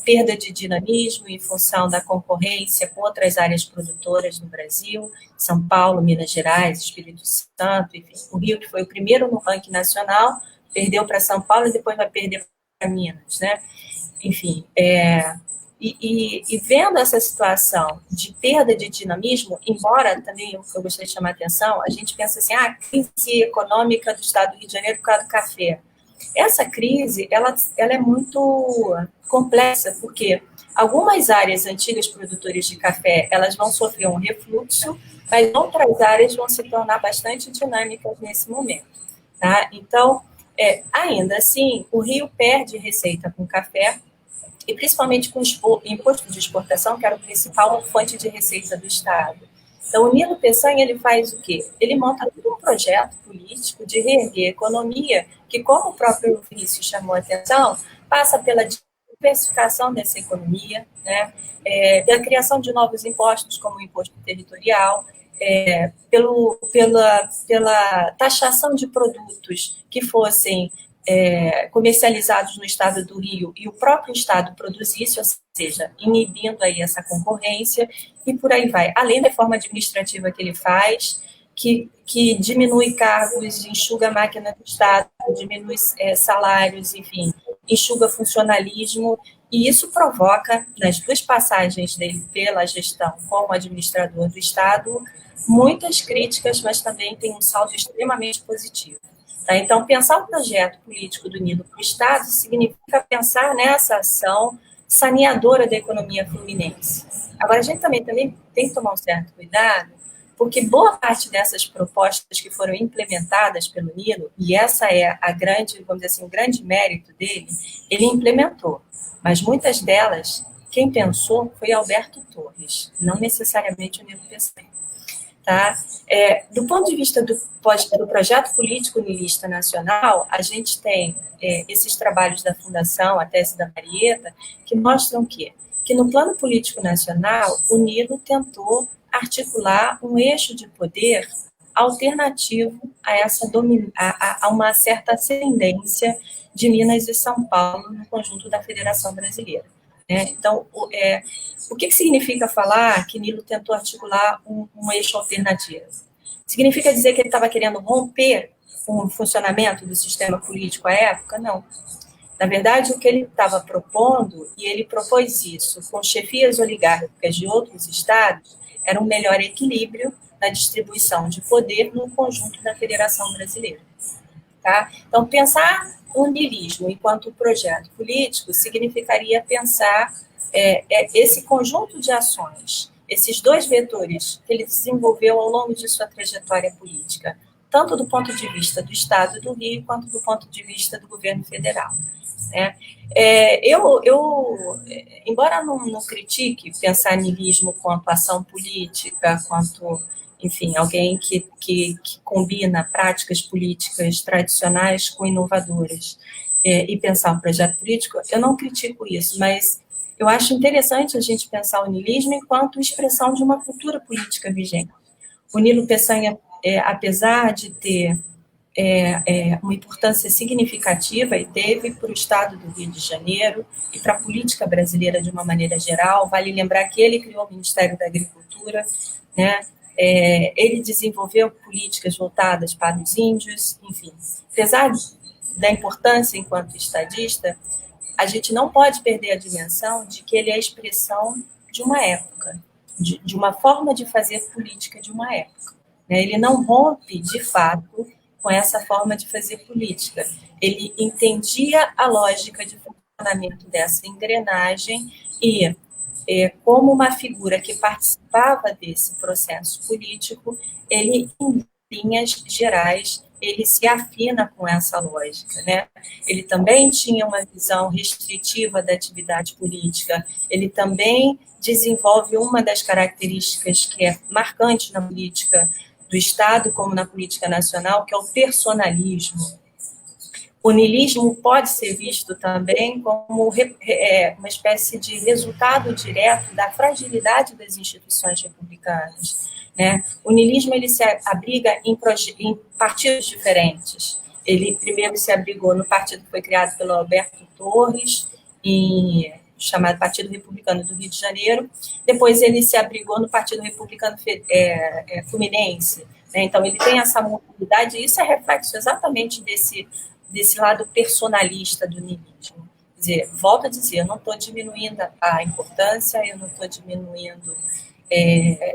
Perda de dinamismo em função da concorrência com outras áreas produtoras no Brasil, São Paulo, Minas Gerais, Espírito Santo, enfim. O Rio, que foi o primeiro no ranking nacional, perdeu para São Paulo e depois vai perder para Minas, né? Enfim, e vendo essa situação de perda de dinamismo, embora também eu gostaria de chamar a atenção, a gente pensa assim, a crise econômica do Estado do Rio de Janeiro por causa do café. Essa crise, ela é muito complexa, porque algumas áreas antigas produtoras de café, elas vão sofrer um refluxo, mas outras áreas vão se tornar bastante dinâmicas nesse momento. Tá? Então, ainda assim, o Rio perde receita com café, e principalmente com o imposto de exportação, que era a principal fonte de receita do Estado. Então, o Nilo Peçanha, ele faz o quê? Ele monta todo um projeto político de reerguer a economia, que, como o próprio Vinícius chamou a atenção, passa pela diversificação dessa economia, né? Pela criação de novos impostos, como o imposto territorial, pela taxação de produtos que fossem comercializados no Estado do Rio e o próprio Estado produzisse, ou seja, inibindo aí essa concorrência, e por aí vai. Além da reforma administrativa que ele faz, que diminui cargos, enxuga a máquina do Estado, diminui salários, enfim, enxuga funcionalismo, E isso provoca, nas duas passagens dele pela gestão como administrador do Estado, muitas críticas, mas também tem um saldo extremamente positivo. Tá? Então, pensar o projeto político do Nilo para o Estado significa pensar nessa ação saneadora da economia fluminense. Agora, a gente também tem que tomar um certo cuidado, porque boa parte dessas propostas que foram implementadas pelo Nilo, e essa é a grande, vamos dizer assim, o grande mérito dele, ele implementou. Mas muitas delas, quem pensou foi Alberto Torres, não necessariamente o Nilo Peçanha. Tá? Do ponto de vista do projeto político nilista nacional, a gente tem esses trabalhos da Fundação, a tese da Marieta, que mostram que no plano político nacional, o Nilo tentou articular um eixo de poder alternativo a uma certa ascendência de Minas e São Paulo no conjunto da Federação Brasileira. Então, o que significa falar que Nilo tentou articular um eixo alternativo? Significa dizer que ele estava querendo romper com o funcionamento do sistema político à época? Não. Na verdade, o que ele estava propondo, e ele propôs isso com chefias oligárquicas de outros estados, era um melhor equilíbrio na distribuição de poder no conjunto da Federação Brasileira. Tá? Então, pensar o niilismo enquanto projeto político significaria pensar esse conjunto de ações, esses dois vetores que ele desenvolveu ao longo de sua trajetória política, tanto do ponto de vista do Estado do Rio, quanto do ponto de vista do governo federal. Embora não critique pensar niilismo quanto ação política, quanto, enfim, alguém que combina práticas políticas tradicionais com inovadoras e pensar um projeto político, eu não critico isso, mas eu acho interessante a gente pensar o niilismo enquanto expressão de uma cultura política vigente. O Nilo Peçanha, apesar de ter uma importância significativa e teve para o Estado do Rio de Janeiro e para a política brasileira de uma maneira geral. Vale lembrar que ele criou o Ministério da Agricultura, né? Ele desenvolveu políticas voltadas para os índios, enfim. Apesar da importância enquanto estadista, a gente não pode perder a dimensão de que ele é a expressão de uma época, de uma forma de fazer política de uma época. Ele não rompe, de fato, com essa forma de fazer política. Ele entendia a lógica de funcionamento dessa engrenagem e, como uma figura que participava desse processo político, ele, em linhas gerais, ele se afina com essa lógica, né? Ele também tinha uma visão restritiva da atividade política, ele também desenvolve uma das características que é marcante na política do Estado como na política nacional, que é o personalismo. O niilismo pode ser visto também como uma espécie de resultado direto da fragilidade das instituições republicanas. Né? O niilismo ele se abriga em partidos diferentes. Ele primeiro se abrigou no partido que foi criado pelo Alberto Torres, chamado Partido Republicano do Rio de Janeiro. Depois ele se abrigou no Partido Republicano Fluminense. Né? Então ele tem essa mobilidade, e isso é reflexo exatamente desse lado personalista do niilismo. Quer dizer, volto a dizer, eu não estou diminuindo a importância, eu não estou diminuindo,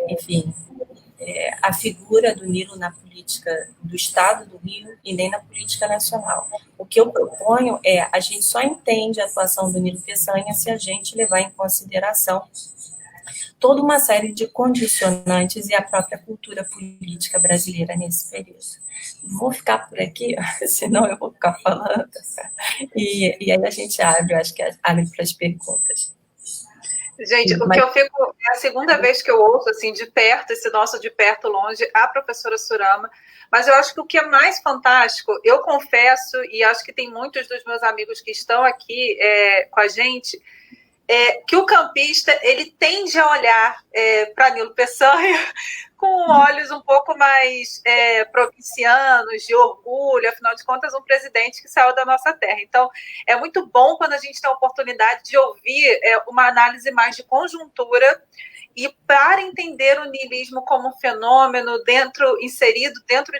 enfim, a figura do Nilo na política do Estado do Rio e nem na política nacional. O que eu proponho a gente só entende a atuação do Nilo Peçanha se a gente levar em consideração toda uma série de condicionantes e a própria cultura política brasileira nesse período. Vou ficar por aqui, senão eu vou ficar falando. E aí a gente abre, eu acho que abre para as perguntas. Gente, o que eu fico... É a segunda vez que eu ouço, assim, de perto, esse nosso de perto, longe, a professora Surama, mas eu acho que o que é mais fantástico, eu confesso, e acho que tem muitos dos meus amigos que estão aqui com a gente, que o campista, ele tende a olhar para Nilo Peçanha com olhos um pouco mais provincianos, de orgulho, afinal de contas, um presidente que saiu da nossa terra. Então, é muito bom quando a gente tem a oportunidade de ouvir uma análise mais de conjuntura e para entender o niilismo como um fenômeno inserido dentro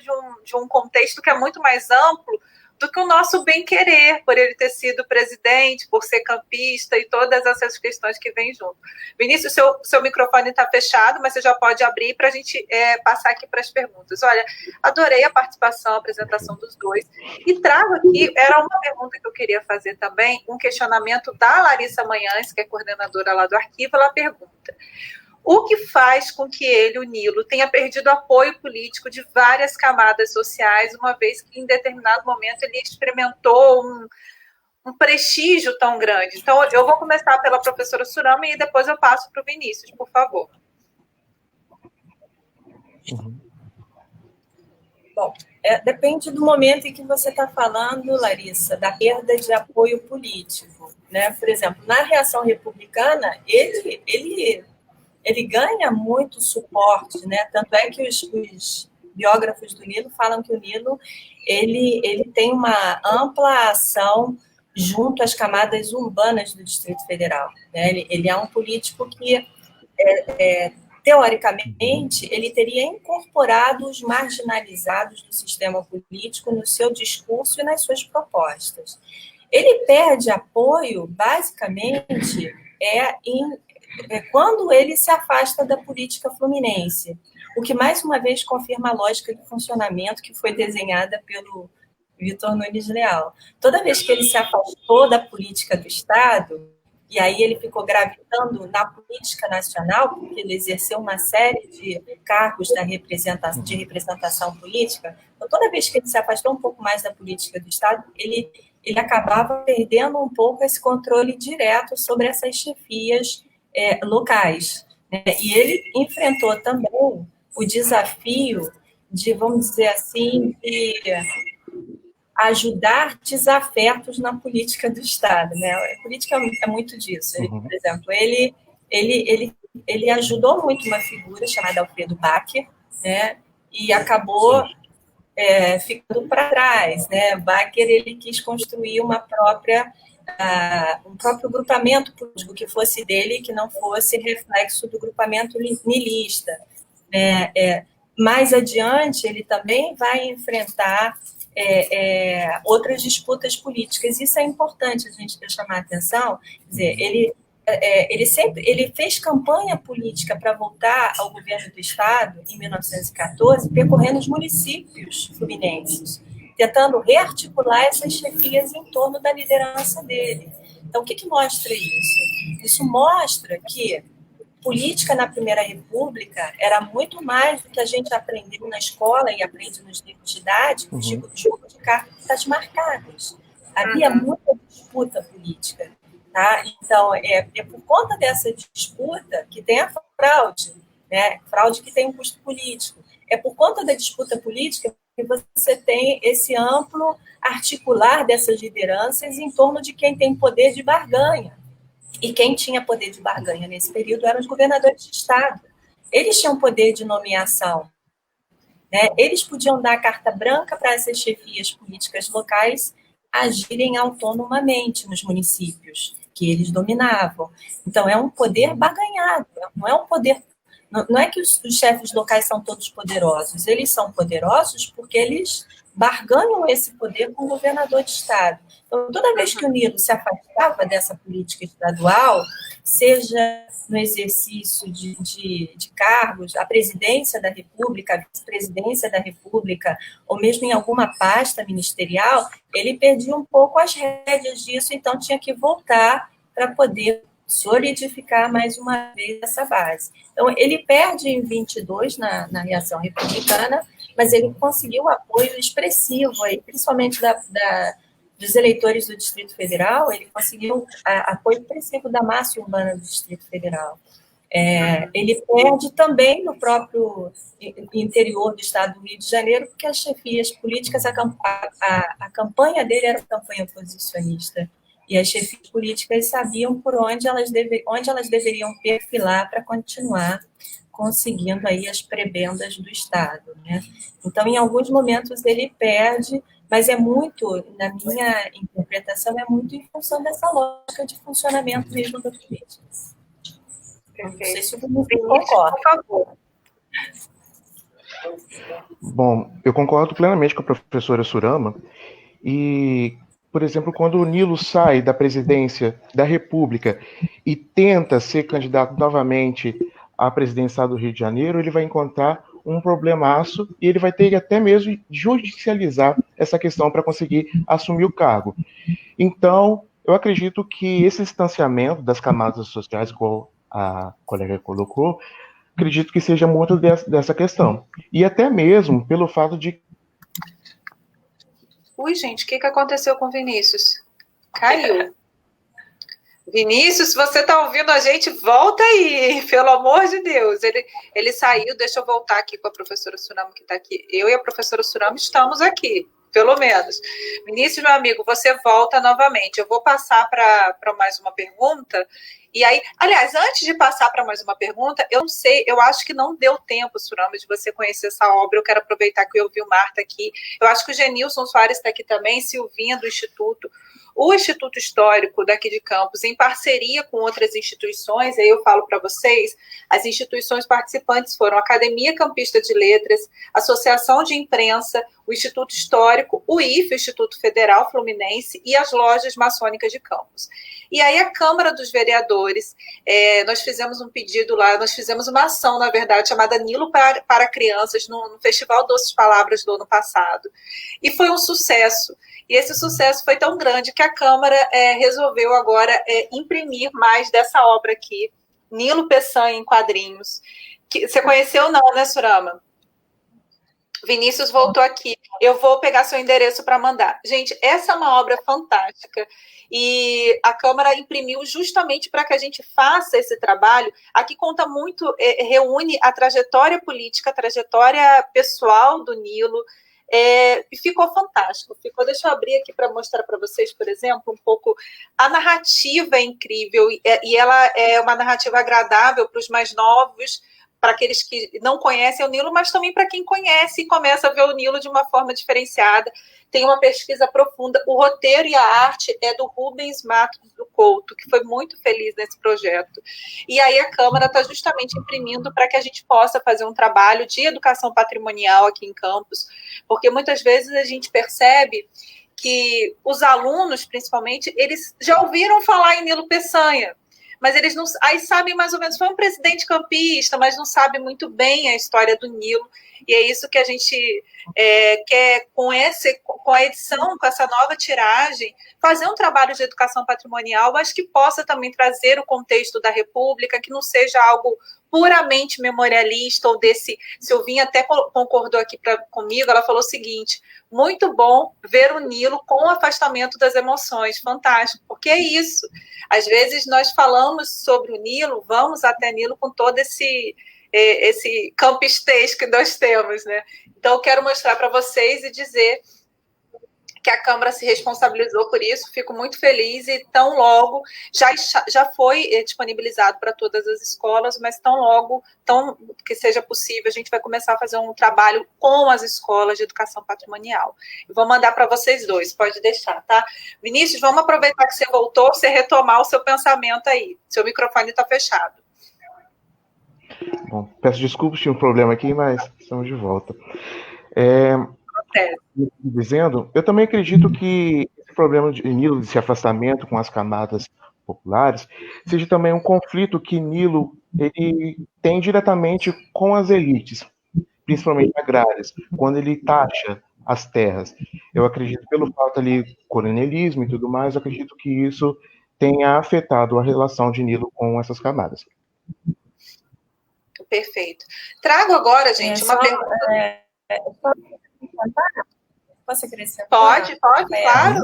de um contexto que é muito mais amplo, do que o nosso bem-querer, por ele ter sido presidente, por ser campista e todas essas questões que vêm junto. Vinícius, seu microfone está fechado, mas você já pode abrir para a gente passar aqui para as perguntas. Olha, adorei a participação, a apresentação dos dois, e trago aqui, era uma pergunta que eu queria fazer também, um questionamento da Larissa Manhães, que é coordenadora lá do arquivo. Ela pergunta: o que faz com que ele, o Nilo, tenha perdido apoio político de várias camadas sociais, uma vez que em determinado momento ele experimentou um prestígio tão grande? Então, eu vou começar pela professora Surama e depois eu passo para o Vinícius, por favor. Bom, depende do momento em que você está falando, Larissa, da perda de apoio político, né? Por exemplo, na reação republicana, ele ganha muito suporte, né? Tanto é que os biógrafos do Nilo falam que o Nilo ele tem uma ampla ação junto às camadas urbanas do Distrito Federal, né? Ele é um político que, teoricamente, ele teria incorporado os marginalizados do sistema político no seu discurso e nas suas propostas. Ele perde apoio, basicamente, quando ele se afasta da política fluminense, o que mais uma vez confirma a lógica de funcionamento que foi desenhada pelo Vitor Nunes Leal. Toda vez que ele se afastou da política do Estado, e aí ele ficou gravitando na política nacional, porque ele exerceu uma série de cargos de representação política, então toda vez que ele se afastou um pouco mais da política do Estado, ele acabava perdendo um pouco esse controle direto sobre essas chefias locais, né? E ele enfrentou também o desafio de, vamos dizer assim, de ajudar desafetos na política do Estado, né? A política é muito disso. Por exemplo, ele ajudou muito uma figura chamada Alfredo Bacher, né? E acabou ficando para trás, né? Bacher, ele quis construir um próprio grupamento político que fosse dele, que não fosse reflexo do grupamento nilista. Mais adiante, ele também vai enfrentar outras disputas políticas. Isso é importante a gente chamar a atenção. Quer dizer, ele fez campanha política para voltar ao governo do Estado em 1914, percorrendo os municípios fluminenses, tentando rearticular essas chefias em torno da liderança dele. Então, o que mostra isso? Isso mostra que política na Primeira República era muito mais do que a gente aprendeu na escola e aprende nos livros didáticos, tipo jogo de cartas marcadas. Havia muita disputa política. Tá? Então, é por conta dessa disputa que tem a fraude, né? Fraude que tem um custo político. É por conta da disputa política que você tem esse amplo articular dessas lideranças em torno de quem tem poder de barganha. E quem tinha poder de barganha nesse período eram os governadores de Estado. Eles tinham poder de nomeação, né? Eles podiam dar carta branca para essas chefias políticas locais agirem autonomamente nos municípios que eles dominavam. Então, é um poder barganhado, não é um poder. Não é que os chefes locais são todos poderosos, eles são poderosos porque eles barganham esse poder com o governador de Estado. Então, toda vez que o Nilo se afastava dessa política estadual, seja no exercício de cargos, a presidência da República, a vice-presidência da República, ou mesmo em alguma pasta ministerial, ele perdia um pouco as rédeas disso, então tinha que voltar para poder solidificar mais uma vez essa base. Então, ele perde em 22 na reação republicana, mas ele conseguiu apoio expressivo, aí, principalmente dos eleitores do Distrito Federal. Ele conseguiu apoio expressivo da massa urbana do Distrito Federal. Ele perde também no próprio interior do estado do Rio de Janeiro, porque as chefias políticas, a campanha dele era campanha oposicionista, e as chefias políticas sabiam por onde elas deveriam perfilar para continuar conseguindo aí as prebendas do Estado, né? Então, em alguns momentos ele perde, mas é muito, na minha interpretação, é muito em função dessa lógica de funcionamento mesmo da política. Não sei se o Vinícius concorda. Por favor. Bom, eu concordo plenamente com a professora Surama, E, por exemplo, quando o Nilo sai da presidência da República e tenta ser candidato novamente à presidência do Rio de Janeiro, ele vai encontrar um problemaço e ele vai ter até mesmo judicializar essa questão para conseguir assumir o cargo. Então, eu acredito que esse distanciamento das camadas sociais, como a colega colocou, acredito que seja muito dessa questão. E até mesmo pelo fato de... Ui, gente, o que aconteceu com o Vinícius? Caiu. Vinícius, se você está ouvindo a gente, volta aí, pelo amor de Deus. Ele saiu, deixa eu voltar aqui com a professora Surama, que está aqui. Eu e a professora Surama estamos aqui, pelo menos. Vinícius, meu amigo, você volta novamente. Eu vou passar para mais uma pergunta. E aí, aliás, antes de passar para mais uma pergunta, eu não sei, eu acho que não deu tempo, Surama, de você conhecer essa obra. Eu quero aproveitar que eu ouvi o Marta aqui. Eu acho que o Genilson Soares está aqui também, Silvinha do Instituto. O Instituto Histórico daqui de Campos, em parceria com outras instituições, aí eu falo para vocês, as instituições participantes foram a Academia Campista de Letras, Associação de Imprensa, o Instituto Histórico, o IFE, o Instituto Federal Fluminense, e as lojas maçônicas de Campos. E aí a Câmara dos Vereadores, nós fizemos um pedido lá, nós fizemos uma ação, na verdade, chamada Nilo para Crianças, no Festival Doces Palavras do ano passado. E foi um sucesso. E esse sucesso foi tão grande que a Câmara resolveu agora imprimir mais dessa obra aqui, Nilo Peçanha em quadrinhos. Você conheceu não, né, Surama? Vinícius voltou aqui. Eu vou pegar seu endereço para mandar. Gente, essa é uma obra fantástica e a Câmara imprimiu justamente para que a gente faça esse trabalho. Aqui conta muito, reúne a trajetória política, a trajetória pessoal do Nilo, e ficou fantástico. Deixa eu abrir aqui para mostrar para vocês, por exemplo, um pouco. A narrativa é incrível e ela é uma narrativa agradável para os mais novos, para aqueles que não conhecem o Nilo, mas também para quem conhece e começa a ver o Nilo de uma forma diferenciada. Tem uma pesquisa profunda. O roteiro e a arte é do Rubens Matos do Couto, que foi muito feliz nesse projeto. E aí a Câmara está justamente imprimindo para que a gente possa fazer um trabalho de educação patrimonial aqui em Campos, porque muitas vezes a gente percebe que os alunos, principalmente, eles já ouviram falar em Nilo Peçanha, mas eles não, aí sabem mais ou menos, foi um presidente campista, mas não sabem muito bem a história do Nilo, e é isso que a gente quer, com a edição, com essa nova tiragem, fazer um trabalho de educação patrimonial, mas que possa também trazer o contexto da República, que não seja algo puramente memorialista, ou desse, Silvinha até concordou aqui comigo, ela falou o seguinte: muito bom ver o Nilo com o afastamento das emoções, fantástico, porque é isso, às vezes nós falamos sobre o Nilo, vamos até Nilo com todo esse campistês que nós temos, né? Então eu quero mostrar para vocês e dizer que a Câmara se responsabilizou por isso, fico muito feliz, e tão logo, já foi disponibilizado para todas as escolas, mas tão logo que seja possível, a gente vai começar a fazer um trabalho com as escolas de educação patrimonial. Eu vou mandar para vocês dois, pode deixar, tá? Vinícius, vamos aproveitar que você voltou, você retomar o seu pensamento aí, seu microfone está fechado. Bom, peço desculpas, tinha um problema aqui, mas estamos de volta. Dizendo, eu também acredito que esse problema de Nilo, desse afastamento com as camadas populares, seja também um conflito que Nilo ele tem diretamente com as elites, principalmente agrárias, quando ele taxa as terras. Eu acredito, pelo fato ali, coronelismo e tudo mais, eu acredito que isso tenha afetado a relação de Nilo com essas camadas. Perfeito. Trago agora, gente, uma pergunta. Posso acrescentar? Pode, claro.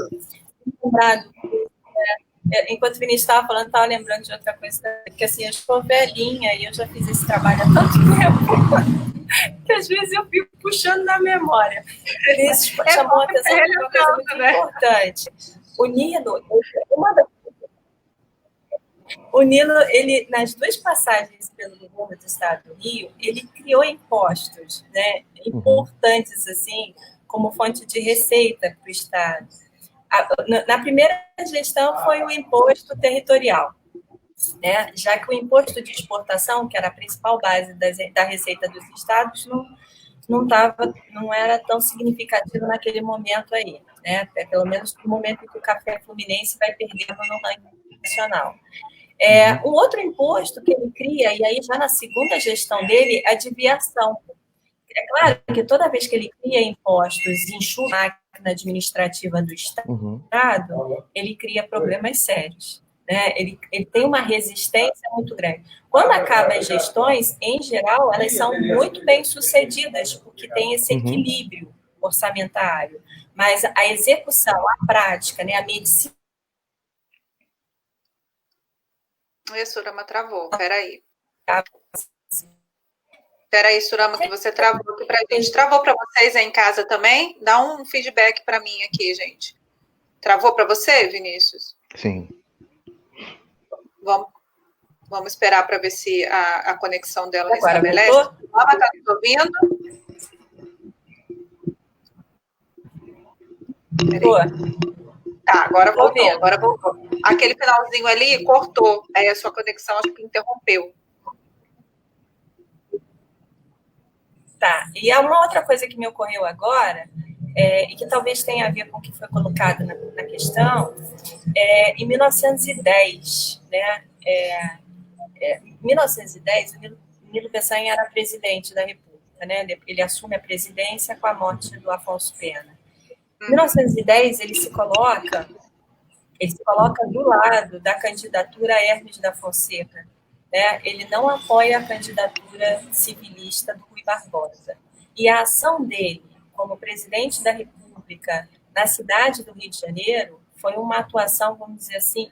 Enquanto o Vinícius estava falando, estava lembrando de outra coisa, que assim, eu sou velhinha e eu já fiz esse trabalho há tanto tempo que às vezes eu fico puxando na memória. Isso chamou a atenção para uma coisa muito importante. O Nilo, ele, nas duas passagens pelo governo do Estado do Rio, ele criou impostos, né, importantes, assim, como fonte de receita para o Estado. Na primeira gestão foi o imposto territorial, né, já que o imposto de exportação, que era a principal base da receita dos estados, não era tão significativo naquele momento aí, né? Até pelo menos no momento em que o café fluminense vai perdendo no ranking nacional. Um outro imposto que ele cria, e aí já na segunda gestão dele, a desviação. É claro que toda vez que ele cria impostos e enxuga a máquina administrativa do Estado, ele cria problemas sérios. Né? Ele tem uma resistência muito grande. Quando acabam as gestões, em geral, elas são muito bem sucedidas, porque tem esse equilíbrio orçamentário. Mas a execução, a prática, né, a medicina... Oi, Surama, travou. Peraí, Surama, que você travou aqui pra gente. Travou para vocês aí em casa também? Dá um feedback para mim aqui, gente. Travou para você, Vinícius? Sim. Vamos esperar para ver se a conexão dela Agora restabelece. Surama, está me ouvindo? Tá, agora voltou. Aquele finalzinho ali cortou. Aí a sua conexão acho que interrompeu. Tá, e há uma outra coisa que me ocorreu agora, e que talvez tenha a ver com o que foi colocado na questão, em 1910, né? Em 1910, o Nilo Peçanha era presidente da República, né? Ele assume a presidência com a morte do Afonso Pena. Em 1910, ele se coloca do lado da candidatura Hermes da Fonseca, né? Ele não apoia a candidatura civilista do Rui Barbosa. E a ação dele, como presidente da República, na cidade do Rio de Janeiro, foi uma atuação, vamos dizer assim,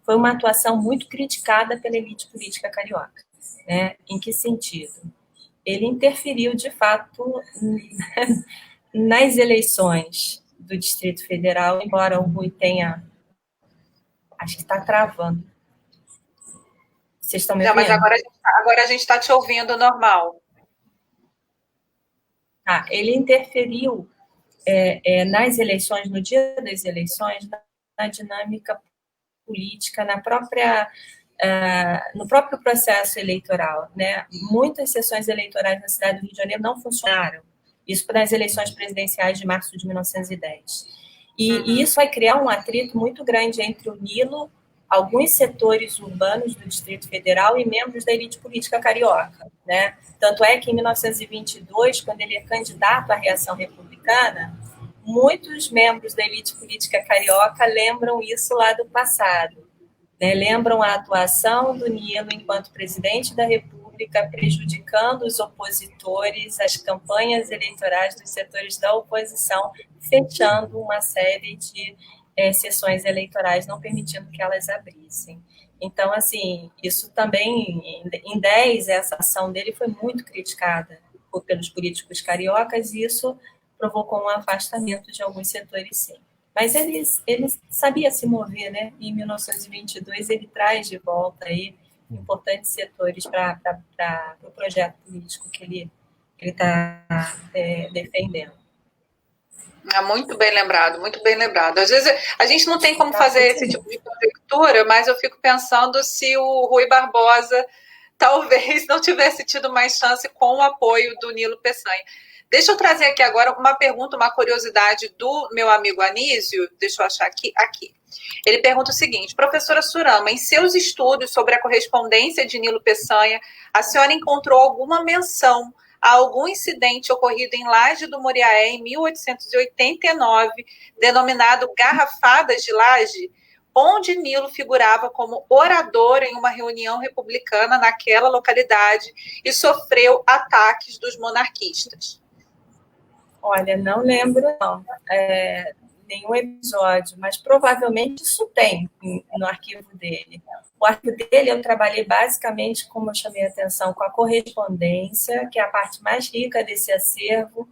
foi uma atuação muito criticada pela elite política carioca. Né? Em que sentido? Ele interferiu, de fato, nas eleições do Distrito Federal, embora o Rui tenha... Acho que está travando. Vocês estão me ouvindo? Não, mas agora a gente está te ouvindo normal. Ele interferiu nas eleições, no dia das eleições, na dinâmica política, no próprio processo eleitoral. Né? Muitas sessões eleitorais na cidade do Rio de Janeiro não funcionaram. Isso nas eleições presidenciais de março de 1910. E isso vai criar um atrito muito grande entre o Nilo, alguns setores urbanos do Distrito Federal e membros da elite política carioca. Né? Tanto é que, em 1922, quando ele é candidato à reação republicana, muitos membros da elite política carioca lembram isso lá do passado. Né? Lembram a atuação do Nilo enquanto presidente da República, prejudicando os opositores, as campanhas eleitorais dos setores da oposição, fechando uma série de sessões eleitorais, não permitindo que elas abrissem. Então, assim, isso também, em 10, essa ação dele foi muito criticada pelos políticos cariocas, e isso provocou um afastamento de alguns setores, sim. Mas ele sabia se mover, né? E em 1922, ele traz de volta aí importantes setores para o projeto político que ele está defendendo. Muito bem lembrado, muito bem lembrado. Às vezes a gente não tem como fazer esse tipo de conjectura, mas eu fico pensando se o Rui Barbosa talvez não tivesse tido mais chance com o apoio do Nilo Peçanha. Deixa eu trazer aqui agora uma pergunta, uma curiosidade do meu amigo Anísio, deixa eu achar aqui. Ele pergunta o seguinte: professora Surama, em seus estudos sobre a correspondência de Nilo Peçanha, a senhora encontrou alguma menção a algum incidente ocorrido em Laje do Muriaé em 1889, denominado Garrafadas de Laje, onde Nilo figurava como orador em uma reunião republicana naquela localidade e sofreu ataques dos monarquistas? Olha, não lembro, não. Nenhum episódio, mas provavelmente isso tem no arquivo dele. O arquivo dele eu trabalhei basicamente, como eu chamei a atenção, com a correspondência, que é a parte mais rica desse acervo.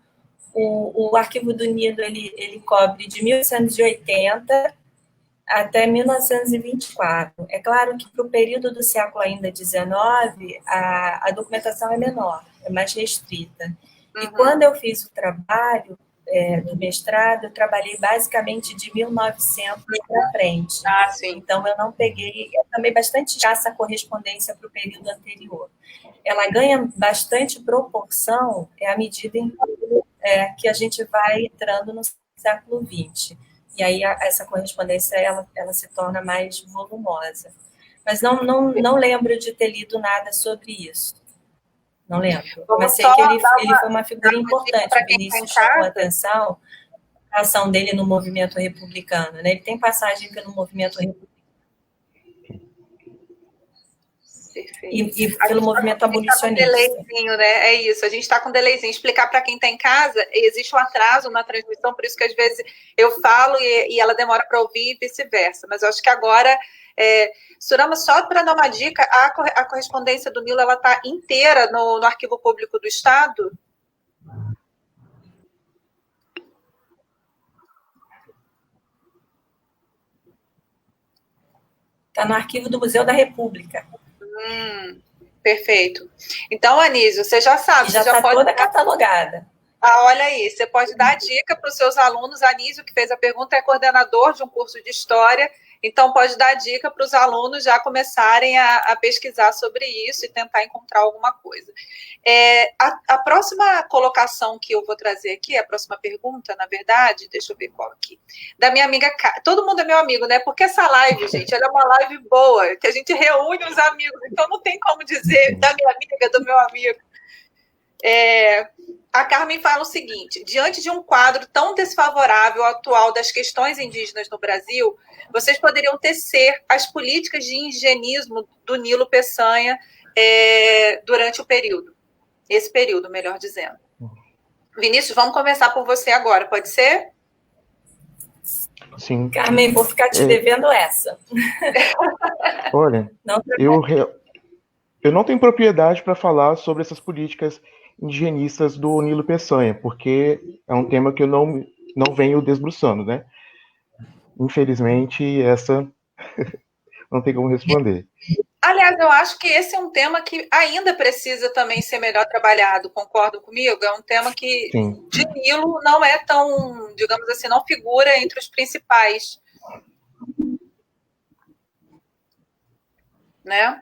O arquivo do Nilo ele cobre de 1880 até 1924. É claro que para o período do século ainda XIX, a documentação é menor, é mais restrita. E quando eu fiz o trabalho do mestrado, eu trabalhei basicamente de 1900 para frente. Sim. Então, eu não peguei... Eu tomei bastante escassa correspondência para o período anterior. ela ganha bastante proporção à medida em que a gente vai entrando no século XX. E aí essa correspondência ela se torna mais volumosa. Mas não lembro de ter lido nada sobre isso. Não lembro. Mas sei que ele foi uma figura importante. O Vinícius chamou a atenção a ação dele no movimento republicano. Né? Ele tem passagem pelo movimento republicano. E pelo movimento abolicionista. Tá com delayzinho, né? É isso, a gente está com delayzinho. Explicar para quem está em casa, existe um atraso na transmissão, por isso que às vezes eu falo e ela demora para ouvir e vice-versa. Mas eu acho que agora, Surama, só para dar uma dica, a correspondência do Nilo está inteira no Arquivo Público do Estado? Está no arquivo do Museu da República. Perfeito. Então, Anísio, você já sabe. Já está toda catalogada. Olha aí, você pode dar a dica para os seus alunos. Anísio, que fez a pergunta, é coordenador de um curso de História, então pode dar a dica para os alunos já começarem a pesquisar sobre isso e tentar encontrar alguma coisa. A próxima colocação que eu vou trazer aqui, a próxima pergunta, na verdade, deixa eu ver qual aqui, da minha amiga, todo mundo é meu amigo, né? Porque essa live, gente, ela é uma live boa, que a gente reúne os amigos, então não tem como dizer da minha amiga, do meu amigo. A Carmen fala o seguinte: diante de um quadro tão desfavorável atual das questões indígenas no Brasil, vocês poderiam tecer as políticas de indigenismo do Nilo Peçanha durante esse período, melhor dizendo. Vinícius, vamos começar por você agora, pode ser? Sim. Carmen, vou ficar te devendo essa. Olha, eu não tenho propriedade para falar sobre essas políticas indigenistas do Nilo Peçanha, porque é um tema que eu não venho desbruçando, né? Infelizmente, essa não tem como responder. Aliás, eu acho que esse é um tema que ainda precisa também ser melhor trabalhado, concordam comigo? É um tema que, sim, de Nilo não é tão, digamos assim, não figura entre os principais. Né?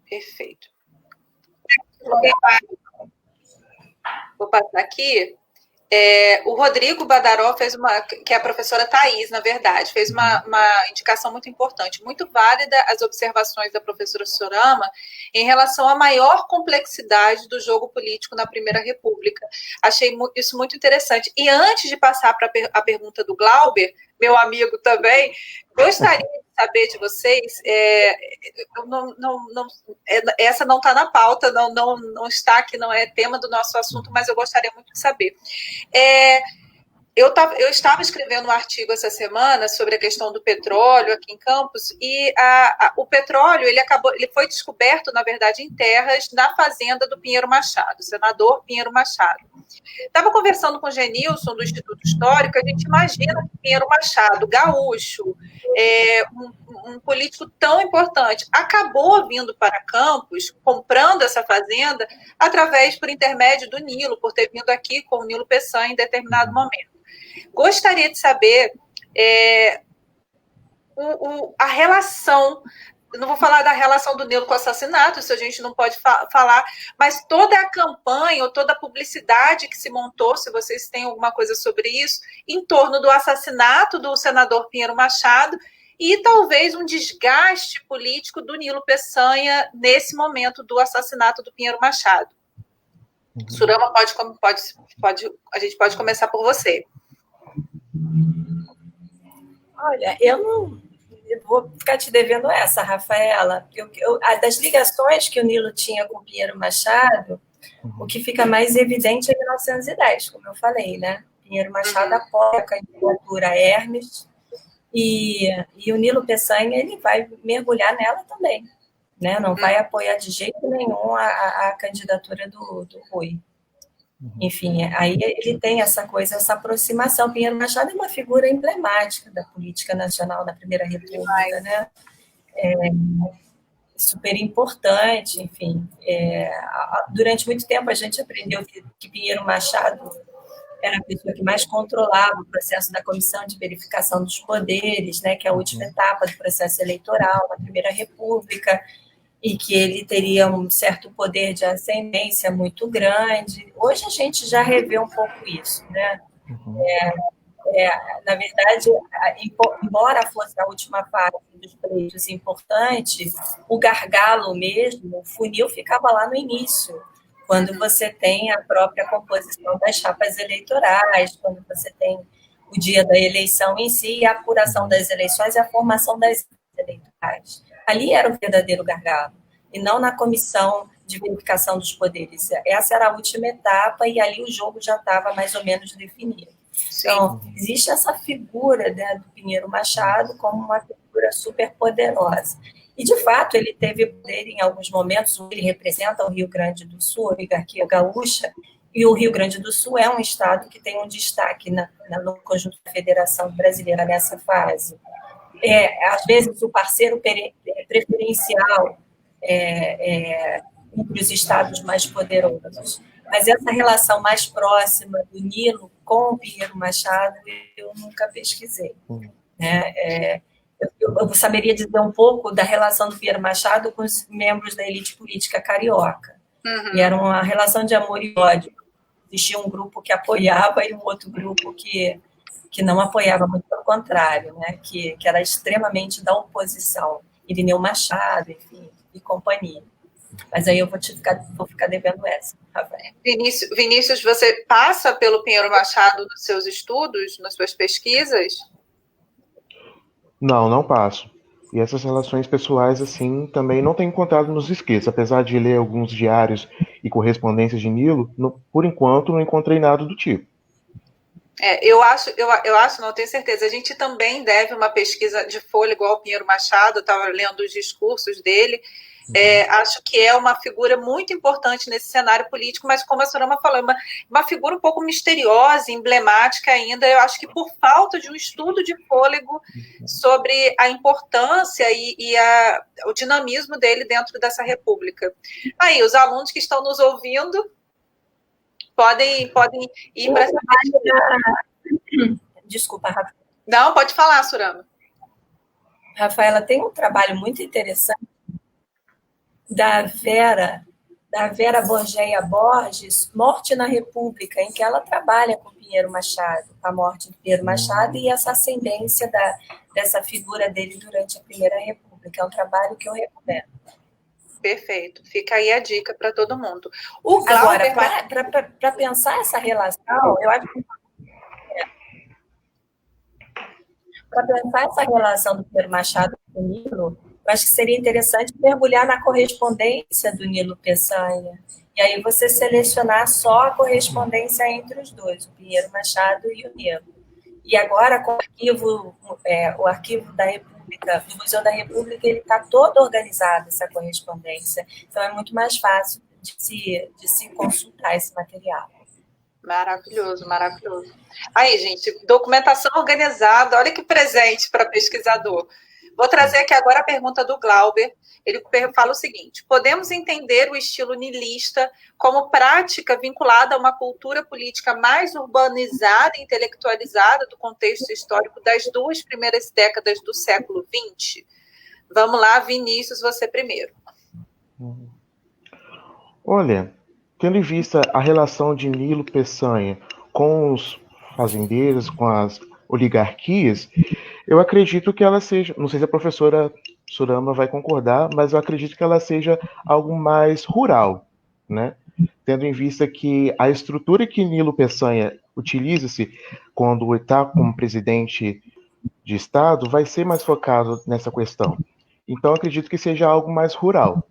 Perfeito. Vou passar aqui. O Rodrigo Badaró fez que é a professora Thais, na verdade, fez uma indicação muito importante, muito válida, as observações da professora Surama em relação à maior complexidade do jogo político na Primeira República. Achei isso muito interessante. E antes de passar para a pergunta do Glauber, meu amigo também, gostaria de saber de vocês, essa não está na pauta, não está aqui, não é tema do nosso assunto, mas eu gostaria muito de saber. Eu estava escrevendo um artigo essa semana sobre a questão do petróleo aqui em Campos, e o petróleo ele foi descoberto, na verdade, em terras na fazenda do Pinheiro Machado, senador Pinheiro Machado. Estava conversando com o Genilson, do Instituto Histórico, a gente imagina que Pinheiro Machado, gaúcho, um político tão importante, acabou vindo para Campos, comprando essa fazenda, por intermédio do Nilo, por ter vindo aqui com o Nilo Peçanha em determinado momento. Gostaria de saber a relação, não vou falar da relação do Nilo com o assassinato, isso a gente não pode falar, mas toda a campanha ou toda a publicidade que se montou, se vocês têm alguma coisa sobre isso, em torno do assassinato do senador Pinheiro Machado e talvez um desgaste político do Nilo Peçanha nesse momento do assassinato do Pinheiro Machado. Surama, a gente pode começar por você. Olha, eu vou ficar te devendo essa, Rafaela. Das ligações que o Nilo tinha com o Pinheiro Machado, o que fica mais evidente é 1910, como eu falei, né? Pinheiro Machado apoia a candidatura Hermes e o Nilo Peçanha ele vai mergulhar nela também, né? Não vai apoiar de jeito nenhum a candidatura do Rui. Enfim, aí ele tem essa coisa, essa aproximação. Pinheiro Machado é uma figura emblemática da política nacional da Primeira República, né? Super importante, enfim. Durante muito tempo a gente aprendeu que Pinheiro Machado era a pessoa que mais controlava o processo da Comissão de Verificação dos Poderes, né, que é a última etapa do processo eleitoral da Primeira República. e que ele teria um certo poder de ascendência muito grande. Hoje a gente já revê um pouco isso, né? Na verdade, embora fosse a última fase dos pleitos importante, o gargalo mesmo, o funil ficava lá no início, quando você tem a própria composição das chapas eleitorais, quando você tem o dia da eleição em si, a apuração das eleições e a formação das eleitorais. Ali era o verdadeiro gargalo, e não na comissão de verificação dos poderes. Essa era a última etapa, e ali o jogo já estava mais ou menos definido. Então, existe essa figura, né, do Pinheiro Machado como uma figura super poderosa. E, de fato, ele teve poder em alguns momentos. Ele representa o Rio Grande do Sul, a oligarquia gaúcha, e o Rio Grande do Sul é um estado que tem um destaque no conjunto da Federação Brasileira nessa fase. Às vezes, o parceiro preferencial entre os estados mais poderosos. Mas essa relação mais próxima do Nilo com o Pinheiro Machado, eu nunca pesquisei. Né? Eu saberia dizer um pouco da relação do Pinheiro Machado com os membros da elite política carioca. E era uma relação de amor e ódio. Existia um grupo que apoiava e um outro grupo que não apoiava, muito pelo contrário, né? que era extremamente da oposição. Irineu Machado, enfim, e companhia. Mas aí eu vou ficar devendo essa, Rafael. Vinícius, você passa pelo Pinheiro Machado nos seus estudos, nas suas pesquisas? Não passo. E essas relações pessoais, assim, também não tenho encontrado nos escritos. Apesar de ler alguns diários e correspondências de Nilo, por enquanto não encontrei nada do tipo. Eu acho, não tenho certeza. A gente também deve uma pesquisa de folha igual ao Pinheiro Machado, eu estava lendo os discursos dele. Acho que é uma figura muito importante nesse cenário político, mas como a Sorama falou, uma figura um pouco misteriosa, emblemática ainda. Eu acho que por falta de um estudo de fôlego sobre a importância e o dinamismo dele dentro dessa república. Aí, os alunos que estão nos ouvindo podem ir para essa pesquisa. Desculpa, Rafaela. Não, pode falar, Sorama. Rafaela, tem um trabalho muito interessante da Vera Borgeia Borges, Morte na República, em que ela trabalha com Pinheiro Machado, a morte de Pinheiro Machado e essa ascendência dessa figura dele durante a Primeira República. É um trabalho que eu recomendo. Perfeito. Fica aí a dica para todo mundo. Agora, para pensar essa relação, eu acho que para pensar essa relação do Pinheiro Machado com o Nilo, eu acho que seria interessante mergulhar na correspondência do Nilo Peçanha. E aí você selecionar só a correspondência entre os dois, o Pinheiro Machado e o Nilo. E agora, com o arquivo da República, do Museu da República, ele está todo organizado, essa correspondência. Então, é muito mais fácil de se consultar esse material. Maravilhoso, maravilhoso. Aí, gente, documentação organizada, olha que presente para pesquisador. Vou trazer aqui agora a pergunta do Glauber. Ele fala o seguinte: podemos entender o estilo nilista como prática vinculada a uma cultura política mais urbanizada e intelectualizada do contexto histórico das duas primeiras décadas do século XX? Vamos lá, Vinícius, você primeiro. Olha, tendo em vista a relação de Nilo Peçanha com os fazendeiros, com as oligarquias, eu acredito que ela seja, não sei se a professora Sorama vai concordar, mas eu acredito que ela seja algo mais rural, né? Tendo em vista que a estrutura que Nilo Peçanha utiliza-se quando está como presidente de Estado vai ser mais focado nessa questão. Então, eu acredito que seja algo mais rural.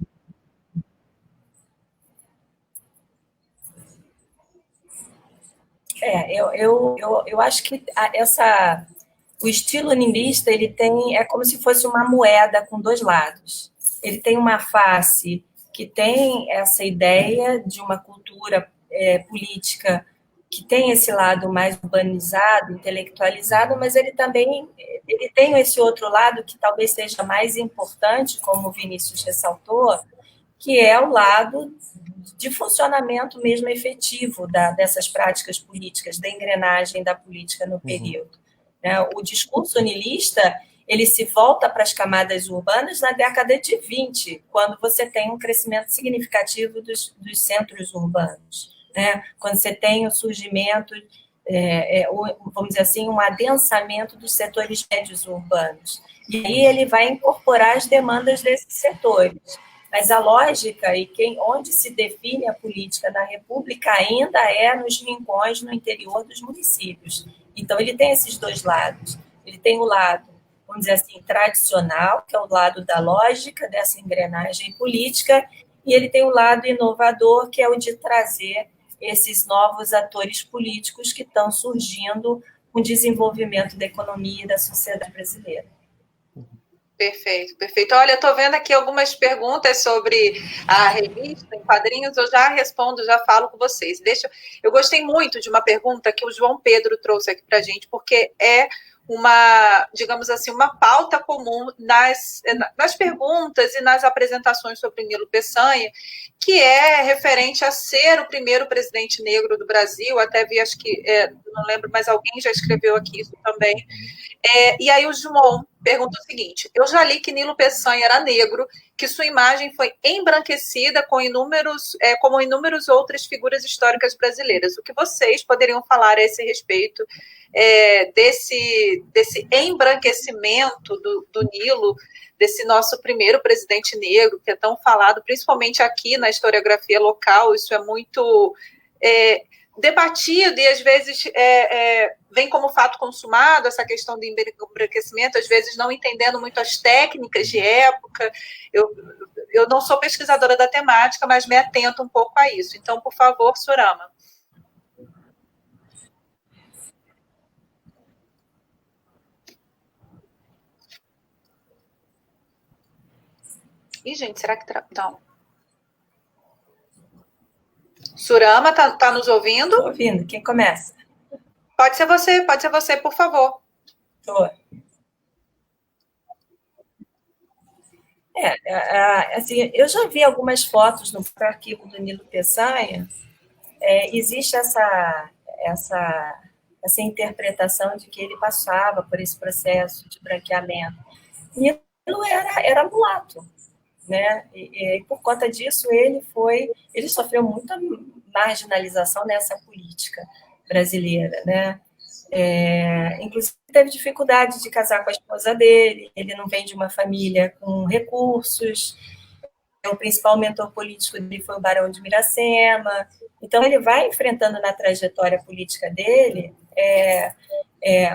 Eu acho que o estilo nilista, é como se fosse uma moeda com dois lados. Ele tem uma face que tem essa ideia de uma cultura política que tem esse lado mais urbanizado, intelectualizado, mas ele também tem esse outro lado que talvez seja mais importante, como o Vinícius ressaltou, que é o lado de funcionamento mesmo efetivo dessas práticas políticas, da engrenagem da política no período. O discurso nilista, ele se volta para as camadas urbanas na década de 20, quando você tem um crescimento significativo dos centros urbanos, né? Quando você tem o surgimento, vamos dizer assim, um adensamento dos setores médios urbanos. E aí ele vai incorporar as demandas desses setores. Mas a lógica e onde se define a política da República ainda é nos rincões no interior dos municípios. Então, ele tem esses dois lados. Ele tem o lado, vamos dizer assim, tradicional, que é o lado da lógica dessa engrenagem política, e ele tem o lado inovador, que é o de trazer esses novos atores políticos que estão surgindo com o desenvolvimento da economia e da sociedade brasileira. Perfeito, perfeito. Olha, eu estou vendo aqui algumas perguntas sobre a revista, em quadrinhos, eu já respondo, já falo com vocês. Eu gostei muito de uma pergunta que o João Pedro trouxe aqui para a gente, porque é uma, digamos assim, uma pauta comum nas perguntas e nas apresentações sobre Nilo Peçanha, que é referente a ser o primeiro presidente negro do Brasil. Até vi, acho que, não lembro, mas alguém já escreveu aqui isso também. E aí o João pergunta o seguinte: eu já li que Nilo Peçanha era negro, que sua imagem foi embranquecida como inúmeras outras figuras históricas brasileiras. O que vocês poderiam falar a esse respeito desse embranquecimento do Nilo, desse nosso primeiro presidente negro, que é tão falado, principalmente aqui na historiografia local? Isso é muito debatido e às vezes vem como fato consumado essa questão do embranquecimento, às vezes não entendendo muito as técnicas de época. Eu não sou pesquisadora da temática, mas me atento um pouco a isso. Então, por favor, Sorama. Ih, gente, será que... Não. Surama, tá nos ouvindo? Estou ouvindo. Quem começa? Pode ser você, por favor. Estou. Assim, eu já vi algumas fotos no arquivo do Nilo Peçanha. Existe essa interpretação de que ele passava por esse processo de branqueamento. Nilo era mulato, né? E por conta disso ele sofreu muita marginalização nessa política brasileira, né? Inclusive teve dificuldade de casar com a esposa dele, ele não vem de uma família com recursos, o principal mentor político dele foi o Barão de Miracema. Então ele vai enfrentando na trajetória política dele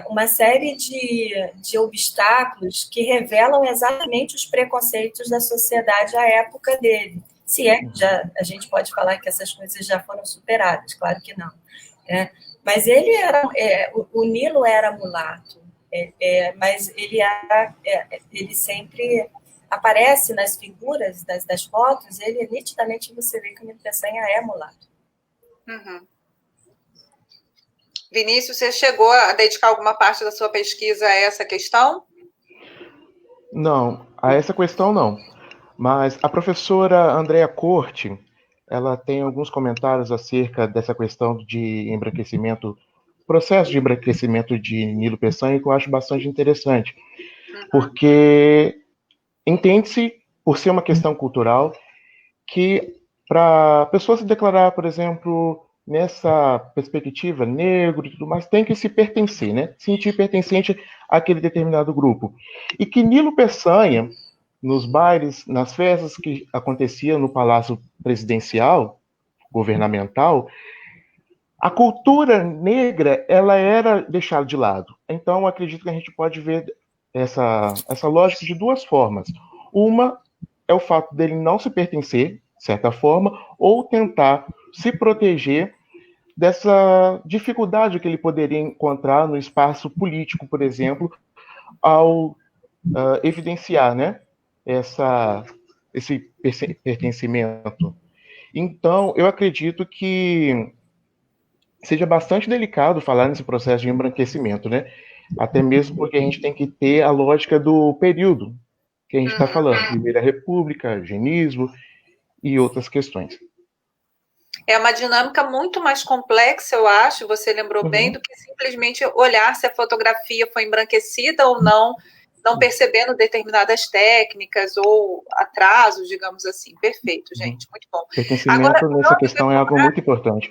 uma série de obstáculos que revelam exatamente os preconceitos da sociedade à época dele. Se a gente pode falar que essas coisas já foram superadas, claro que não. Mas o Nilo era mulato, mas ele sempre aparece nas figuras das fotos, nitidamente você vê que o Nilo Peçanha é mulato. Uhum. Vinícius, você chegou a dedicar alguma parte da sua pesquisa a essa questão? Não, a essa questão não. Mas a professora Andrea Corte, ela tem alguns comentários acerca dessa questão de embranquecimento, processo de embranquecimento de Nilo Peçanha, que eu acho bastante interessante, porque entende-se, por ser uma questão cultural, que para a pessoa se declarar, por exemplo, nessa perspectiva negro e tudo mais, tem que se pertencer, né? Sentir pertencente àquele determinado grupo. E que Nilo Peçanha, nos bailes, nas festas que aconteciam no Palácio Presidencial, governamental, a cultura negra, ela era deixada de lado. Então, acredito que a gente pode ver essa lógica de duas formas. Uma é o fato dele não se pertencer, de certa forma, ou tentar se proteger dessa dificuldade que ele poderia encontrar no espaço político, por exemplo, ao evidenciar, né, esse pertencimento. Então, eu acredito que seja bastante delicado falar nesse processo de embranquecimento, né? Até mesmo porque a gente tem que ter a lógica do período que a gente está falando, Primeira República, eugenismo e outras questões. É uma dinâmica muito mais complexa, eu acho, você lembrou bem, do que simplesmente olhar se a fotografia foi embranquecida ou não não percebendo determinadas técnicas ou atrasos, digamos assim. Perfeito, gente, muito bom. Pertencimento Agora, nessa questão é algo muito importante.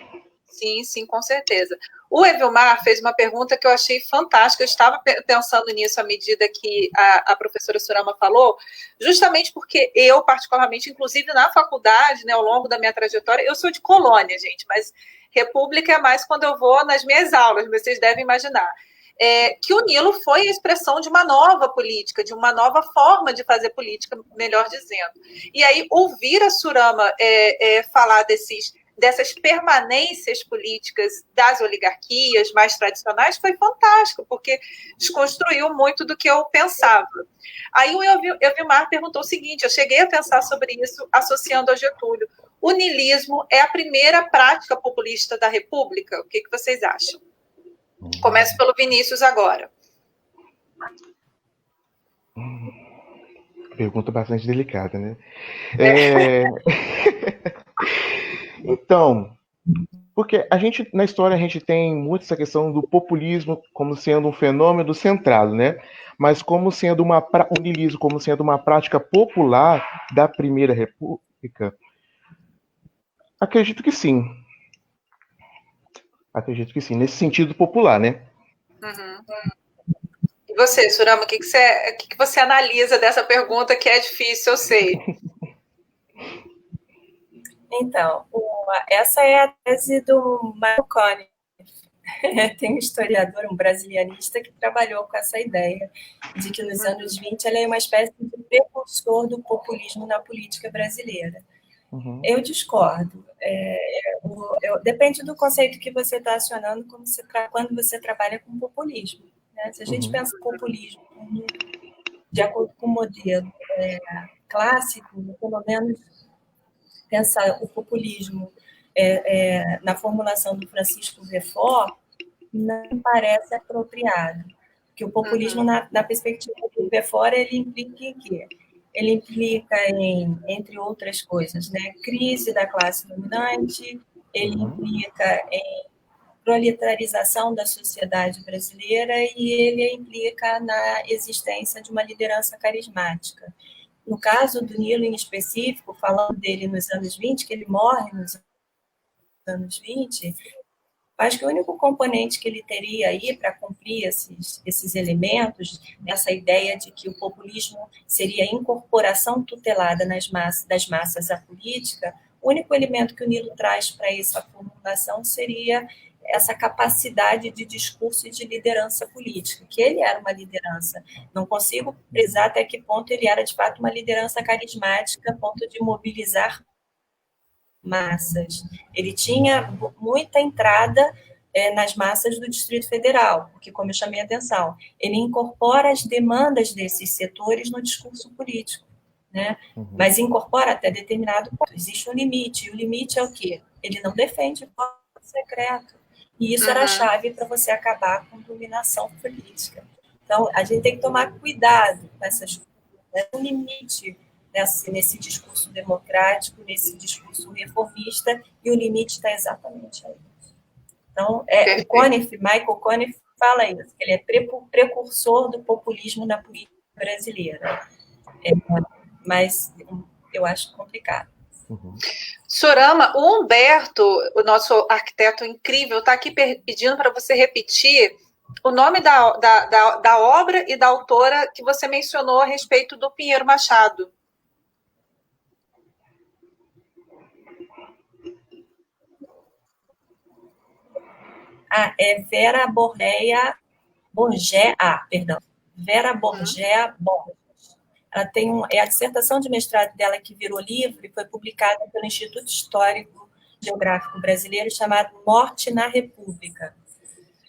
Sim, sim, com certeza. O Evilmar fez uma pergunta que eu achei fantástica. Eu estava pensando nisso à medida que a professora Surama falou, justamente porque eu, particularmente, inclusive na faculdade, né, ao longo da minha trajetória, eu sou de colônia, gente, mas república é mais quando eu vou nas minhas aulas, vocês devem imaginar. Que o Nilo foi a expressão de uma nova política, de uma nova forma de fazer política, melhor dizendo. E aí, ouvir a Surama falar dessas permanências políticas das oligarquias mais tradicionais foi fantástico, porque desconstruiu muito do que eu pensava. Aí o Elvimar perguntou o seguinte, eu cheguei a pensar sobre isso associando ao Getúlio. O niilismo é a primeira prática populista da República? O que vocês acham? Começo pelo Vinícius agora. Pergunta bastante delicada, né? Então, porque na história a gente tem muito essa questão do populismo como sendo um fenômeno centrado, né? Mas como sendo o niilismo como sendo uma prática popular da Primeira República, acredito que sim. Acredito que sim, nesse sentido popular, né? Uhum. E você, Surama, o que você analisa dessa pergunta que é difícil, eu sei? Então, essa é a tese do Michael Conniff. Tem um historiador, um brasilianista, que trabalhou com essa ideia de que nos anos 20 ela é uma espécie de precursor do populismo na política brasileira. Uhum. Eu discordo. Depende do conceito que você está acionando quando você trabalha com populismo. Né? Se a gente pensa em populismo de acordo com o modelo clássico, pelo menos pensar o populismo na formulação do Francisco Verfort não me parece apropriado, porque o populismo, na perspectiva do Verfort, ele implica em quê? Ele implica entre outras coisas, né? Crise da classe dominante, ele implica em proletarização da sociedade brasileira e ele implica na existência de uma liderança carismática. No caso do Nilo, em específico, falando dele nos anos 20, que ele morre nos anos 20, acho que o único componente que ele teria aí para cumprir esses elementos, essa ideia de que o populismo seria a incorporação tutelada das massas à política, o único elemento que o Nilo traz para essa formulação seria essa capacidade de discurso e de liderança política, que ele era uma liderança. Não consigo precisar até que ponto ele era, de fato, uma liderança carismática, a ponto de mobilizar massas. Ele tinha muita entrada nas massas do Distrito Federal, porque, como eu chamei a atenção, ele incorpora as demandas desses setores no discurso político, né? Mas incorpora até determinado ponto. Existe um limite, e o limite é o quê? Ele não defende o voto secreto. E isso era a chave para você acabar com dominação política. Então, a gente tem que tomar cuidado com essas coisas. Né? Um limite nesse discurso democrático, nesse discurso reformista, e o limite está exatamente aí. Então, Michael Conniff fala isso, ele é precursor do populismo na política brasileira. Mas eu acho complicado. Sorama, o Humberto, o nosso arquiteto incrível, está aqui pedindo para você repetir o nome da obra e da autora que você mencionou a respeito do Pinheiro Machado. É Vera Borgea Borges. Ela tem a dissertação de mestrado dela que virou livro e foi publicada pelo Instituto Histórico Geográfico Brasileiro chamado Morte na República.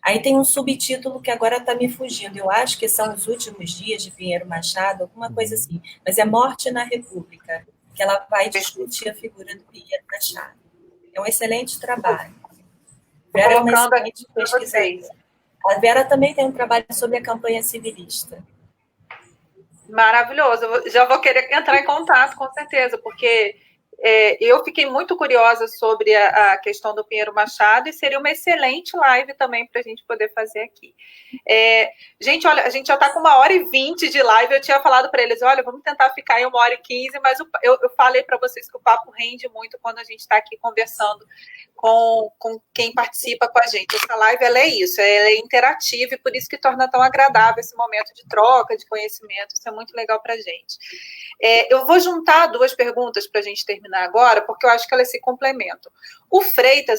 Aí tem um subtítulo que agora está me fugindo. Eu acho que são os últimos dias de Pinheiro Machado, alguma coisa assim. Mas é Morte na República, que ela vai discutir a figura do Pinheiro Machado. É um excelente trabalho. Vera é uma excelente pesquisadora. A Vera também tem um trabalho sobre a campanha civilista. Maravilhoso. Eu já vou querer entrar em contato, com certeza, porque eu fiquei muito curiosa sobre a questão do Pinheiro Machado e seria uma excelente live também para a gente poder fazer aqui. Gente, olha, a gente já está com 1h20 de live, eu tinha falado para eles, olha, vamos tentar ficar em 1h15, mas eu falei para vocês que o papo rende muito quando a gente está aqui conversando com quem participa com a gente. Essa live, ela é isso, ela é interativa e por isso que torna tão agradável esse momento de troca, de conhecimento, isso é muito legal para a gente. Eu vou juntar 2 perguntas para a gente terminar agora, porque eu acho que elas se complementam. O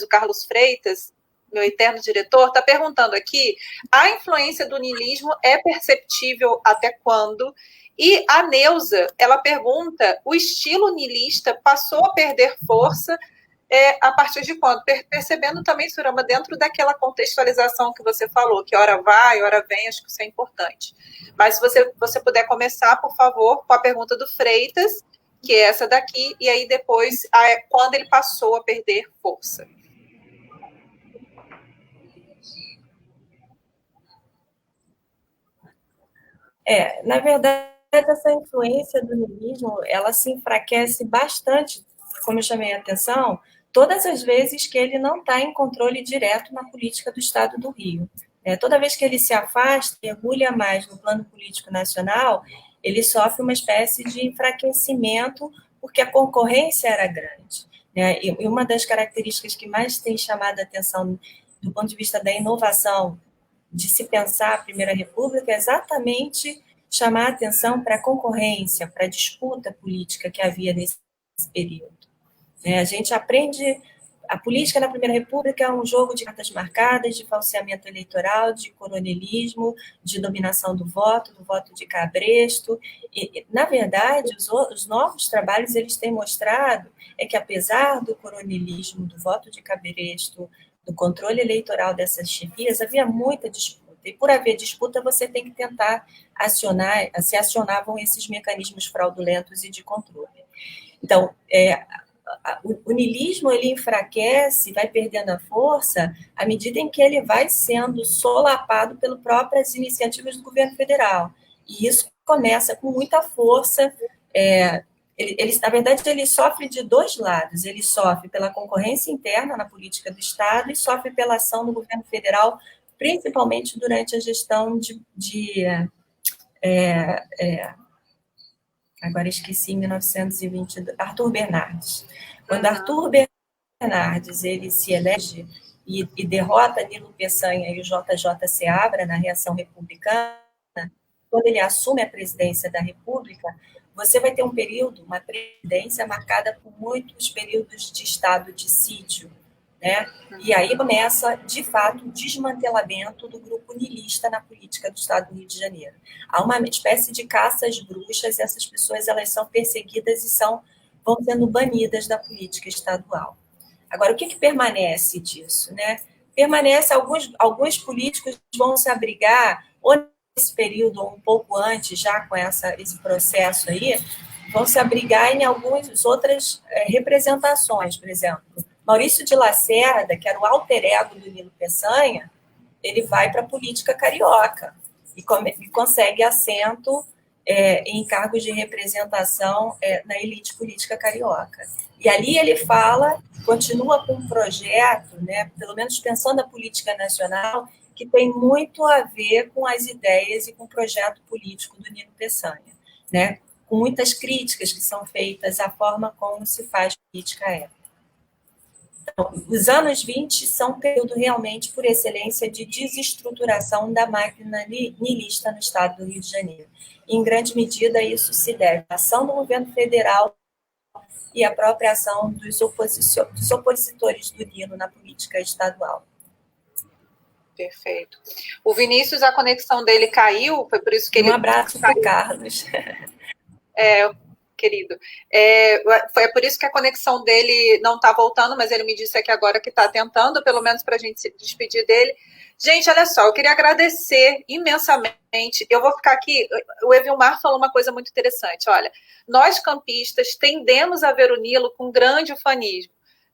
Carlos Freitas, meu eterno diretor, está perguntando aqui, a influência do niilismo é perceptível até quando? E a Neuza, ela pergunta, o estilo niilista passou a perder força a partir de quando? Percebendo também, Surama, dentro daquela contextualização que você falou, que hora vai, hora vem, acho que isso é importante. Mas se você puder começar, por favor, com a pergunta do Freitas, que é essa daqui, e aí depois, quando ele passou a perder força. Na verdade, essa influência do niilismo, ela se enfraquece bastante, como eu chamei a atenção, todas as vezes que ele não está em controle direto na política do Estado do Rio. Toda vez que ele se afasta e mergulha mais no plano político nacional, ele sofre uma espécie de enfraquecimento, porque a concorrência era grande. E uma das características que mais tem chamado a atenção do ponto de vista da inovação, de se pensar a Primeira República, é exatamente chamar a atenção para a concorrência, para a disputa política que havia nesse período. A gente aprende, a política na Primeira República é um jogo de cartas marcadas, de falseamento eleitoral, de coronelismo, de dominação do voto de cabresto. E, na verdade, os novos trabalhos eles têm mostrado que, apesar do coronelismo, do voto de cabresto, do controle eleitoral dessas chefias, havia muita disputa. E por haver disputa, você tem que tentar se acionavam esses mecanismos fraudulentos e de controle. Então, o niilismo ele enfraquece, vai perdendo a força à medida em que ele vai sendo solapado pelas próprias iniciativas do governo federal. E isso começa com muita força. Na verdade, ele sofre de 2 lados. Ele sofre pela concorrência interna na política do Estado e sofre pela ação do governo federal, principalmente durante a gestão agora esqueci, em 1922, Arthur Bernardes. Quando Arthur Bernardes ele se elege e derrota Nilo Peçanha e o JJ Seabra na reação republicana, quando ele assume a presidência da República, você vai ter uma presidência marcada por muitos períodos de estado de sítio, E aí começa, de fato, o desmantelamento do grupo niilista na política do Estado do Rio de Janeiro. Há uma espécie de caça às bruxas, e essas pessoas elas são perseguidas e vão sendo banidas da política estadual. Agora, o que permanece disso? Permanece, alguns políticos vão se abrigar, ou nesse período, ou um pouco antes, já com esse processo aí, vão se abrigar em algumas outras representações, por exemplo. Maurício de Lacerda, que era o alter ego do Nilo Peçanha, ele vai para a política carioca e consegue assento em cargos de representação na elite política carioca. E ali ele continua com um projeto, pelo menos pensando a política nacional, que tem muito a ver com as ideias e com o projeto político do Nilo Peçanha, com muitas críticas que são feitas à forma como se faz política ética. Os anos 20 são um período realmente, por excelência, de desestruturação da máquina niilista no estado do Rio de Janeiro. E, em grande medida, isso se deve à ação do governo federal e à própria ação dos opositores do Nilo na política estadual. Perfeito. O Vinícius, a conexão dele caiu, foi por isso que ele... Um abraço para o Carlos. Querido. Foi por isso que a conexão dele não está voltando, mas ele me disse aqui agora que está tentando, pelo menos para a gente se despedir dele. Gente, olha só, eu queria agradecer imensamente. Eu vou ficar aqui. O Evilmar falou uma coisa muito interessante. Olha, nós campistas tendemos a ver o Nilo com grande ufanismo.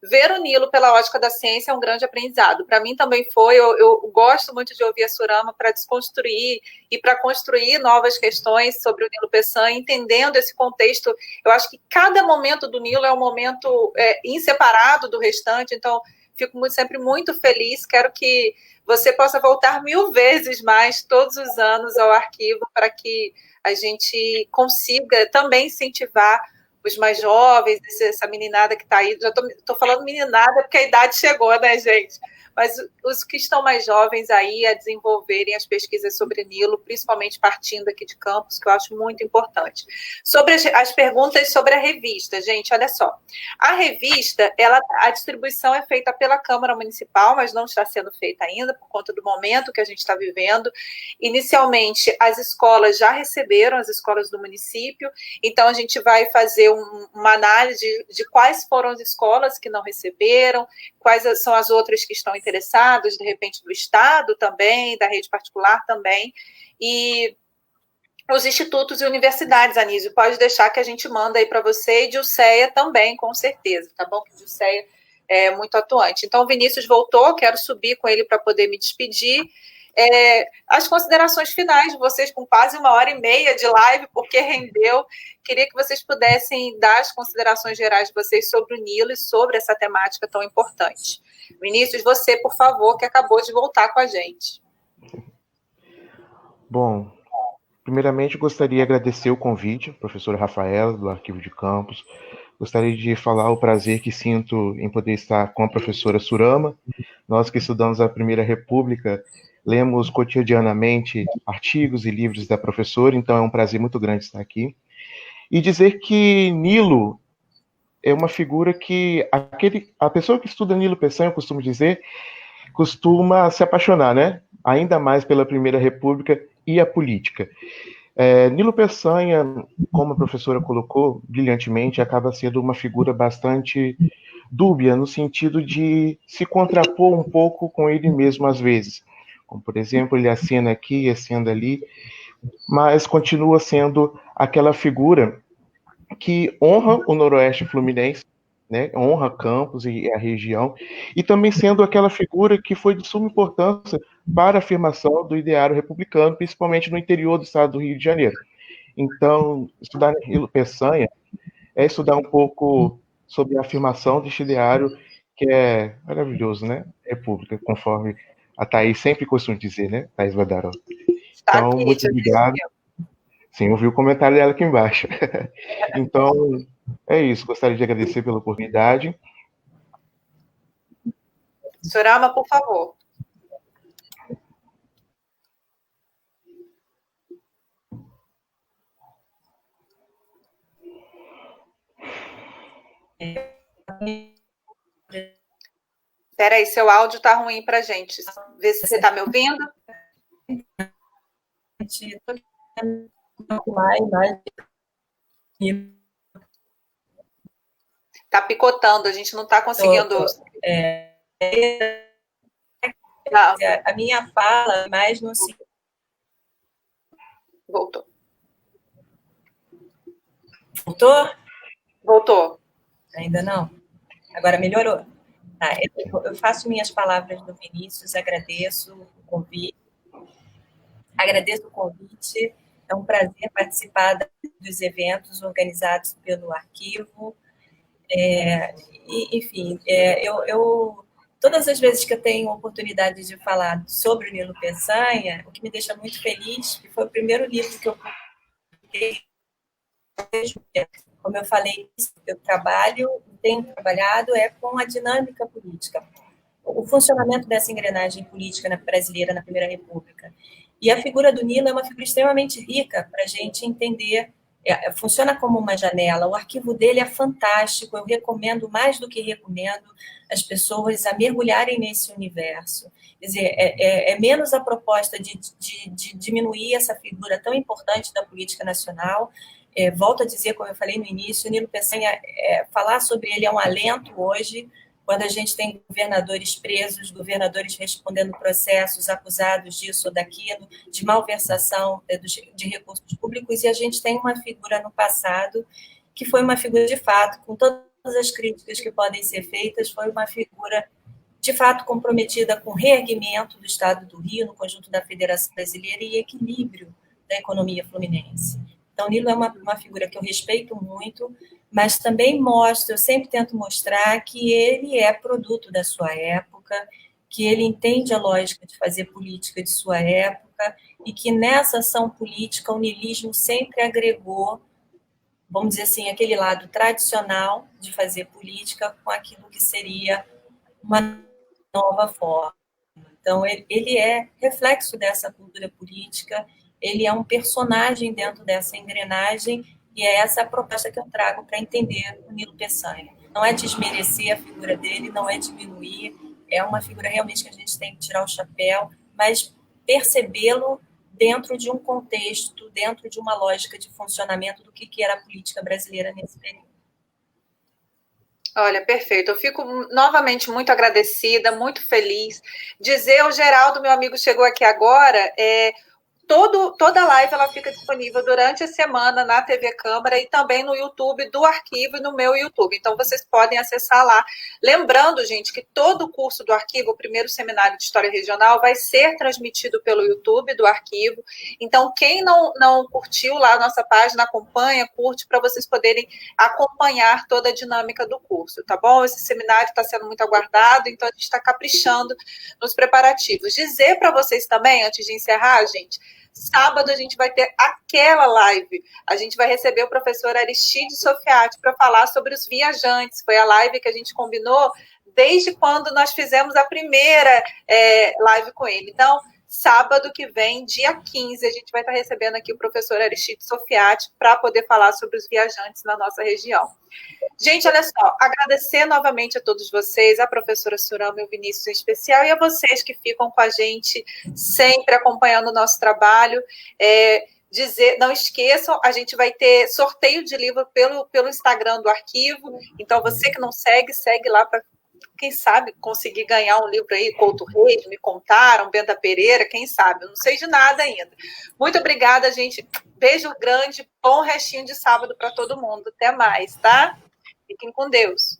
ver o Nilo pela ótica da ciência é um grande aprendizado. Para mim também foi, eu gosto muito de ouvir a Surama para desconstruir e para construir novas questões sobre o Nilo Peçanha, entendendo esse contexto. Eu acho que cada momento do Nilo é um momento inseparado do restante, então fico sempre muito feliz, quero que você possa voltar 1000 vezes mais todos os anos ao arquivo para que a gente consiga também incentivar os mais jovens, essa meninada que está aí. Já estou falando meninada porque a idade chegou, né, gente? Mas os que estão mais jovens aí a desenvolverem as pesquisas sobre Nilo, principalmente partindo aqui de Campos, que eu acho muito importante. Sobre as perguntas sobre a revista, gente, olha só. A revista, a distribuição é feita pela Câmara Municipal, mas não está sendo feita ainda, por conta do momento que a gente está vivendo. Inicialmente, as escolas já receberam, as escolas do município, então a gente vai fazer uma análise de quais foram as escolas que não receberam, quais são as outras que estão interessadas, de repente do Estado também, da rede particular também, e os institutos e universidades, Anísio, pode deixar que a gente manda aí para você, e Dilceia também, com certeza, tá bom? Que Dilceia é muito atuante. Então, o Vinícius voltou, quero subir com ele para poder me despedir. As considerações finais de vocês, com quase 1h30 de live, porque rendeu. Queria que vocês pudessem dar as considerações gerais de vocês sobre o Nilo e sobre essa temática tão importante. Vinícius, você, por favor, que acabou de voltar com a gente. Bom, primeiramente gostaria de agradecer o convite, professora Rafaela, do Arquivo de Campos. Gostaria de falar o prazer que sinto em poder estar com a professora Surama. Nós que estudamos a Primeira República, lemos cotidianamente artigos e livros da professora, então é um prazer muito grande estar aqui. E dizer que Nilo é uma figura que a pessoa que estuda Nilo Peçanha, eu costumo dizer, costuma se apaixonar, né? Ainda mais pela Primeira República e a política. Nilo Peçanha, como a professora colocou brilhantemente, acaba sendo uma figura bastante dúbia, no sentido de se contrapor um pouco com ele mesmo às vezes. Como, por exemplo, ele acena aqui, acena ali, mas continua sendo aquela figura que honra o Noroeste Fluminense, né, honra Campos e a região, e também sendo aquela figura que foi de suma importância para a afirmação do ideário republicano, principalmente no interior do estado do Rio de Janeiro. Então, estudar Nilo Peçanha é estudar um pouco sobre a afirmação deste ideário, que é maravilhoso, né? República, conforme a Thaís sempre costuma dizer, né? Thaís Vadaró. Então, aqui, muito obrigado. Sim, eu vi o comentário dela aqui embaixo. Então, é isso. Gostaria de agradecer pela oportunidade. Surama, por favor. Espera aí, seu áudio está ruim para a gente. Vê se você está me ouvindo. Está picotando, a gente não está conseguindo. A minha fala, mais no sentido. Voltou. Voltou? Voltou. Ainda não? Agora melhorou? Tá, eu faço minhas palavras do Vinícius, agradeço o convite. É um prazer participar dos eventos organizados pelo arquivo. Enfim, todas as vezes que eu tenho oportunidade de falar sobre o Nilo Peçanha, o que me deixa muito feliz, que foi o primeiro livro que eu publiquei. Como eu falei, eu tenho trabalhado com a dinâmica política, o funcionamento dessa engrenagem política brasileira na Primeira República. E a figura do Nilo é uma figura extremamente rica para a gente entender, funciona como uma janela, o arquivo dele é fantástico, eu recomendo, mais do que recomendo, as pessoas a mergulharem nesse universo. Quer dizer, é menos a proposta de diminuir essa figura tão importante da política nacional. Volto a dizer, como eu falei no início, o Nilo Peçanha, falar sobre ele é um alento hoje, quando a gente tem governadores presos, governadores respondendo processos acusados disso ou daquilo, de malversação de recursos públicos, e a gente tem uma figura no passado que foi uma figura de fato, com todas as críticas que podem ser feitas, foi uma figura de fato comprometida com o reerguimento do Estado do Rio, no conjunto da Federação Brasileira e equilíbrio da economia fluminense. Então, Nilo é uma figura que eu respeito muito, mas também eu sempre tento mostrar que ele é produto da sua época, que ele entende a lógica de fazer política de sua época e que nessa ação política o niilismo sempre agregou, vamos dizer assim, aquele lado tradicional de fazer política com aquilo que seria uma nova forma. Então, ele é reflexo dessa cultura política, ele é um personagem dentro dessa engrenagem, e é essa a proposta que eu trago para entender o Nilo Peçanha. Não é desmerecer a figura dele, não é diminuir, é uma figura realmente que a gente tem que tirar o chapéu, mas percebê-lo dentro de um contexto, dentro de uma lógica de funcionamento do que era a política brasileira nesse período. Olha, perfeito. Eu fico novamente muito agradecida, muito feliz. Dizer ao Geraldo, meu amigo, chegou aqui agora, toda live ela fica disponível durante a semana na TV Câmara e também no YouTube do Arquivo e no meu YouTube. Então, vocês podem acessar lá. Lembrando, gente, que todo o curso do Arquivo, o primeiro seminário de História Regional, vai ser transmitido pelo YouTube do Arquivo. Então, quem não curtiu lá a nossa página, acompanha, curte, para vocês poderem acompanhar toda a dinâmica do curso, tá bom? Esse seminário está sendo muito aguardado, então a gente está caprichando nos preparativos. Dizer para vocês também, antes de encerrar, gente, sábado a gente vai ter aquela live. A gente vai receber o professor Aristide Sofiati para falar sobre os viajantes. Foi a live que a gente combinou desde quando nós fizemos a primeira live com ele. Então, sábado que vem, dia 15, a gente vai estar recebendo aqui o professor Aristide Sofiati para poder falar sobre os viajantes na nossa região. Gente, olha só, agradecer novamente a todos vocês, a professora Surama e o Vinícius em especial, e a vocês que ficam com a gente sempre acompanhando o nosso trabalho. Não esqueçam, a gente vai ter sorteio de livro pelo Instagram do Arquivo, então você que não segue lá para, quem sabe, conseguir ganhar um livro aí, Couto Reis, Me Contaram, Benta Pereira, quem sabe, eu não sei de nada ainda. Muito obrigada, gente, beijo grande, bom restinho de sábado para todo mundo, até mais, tá? Fiquem com Deus.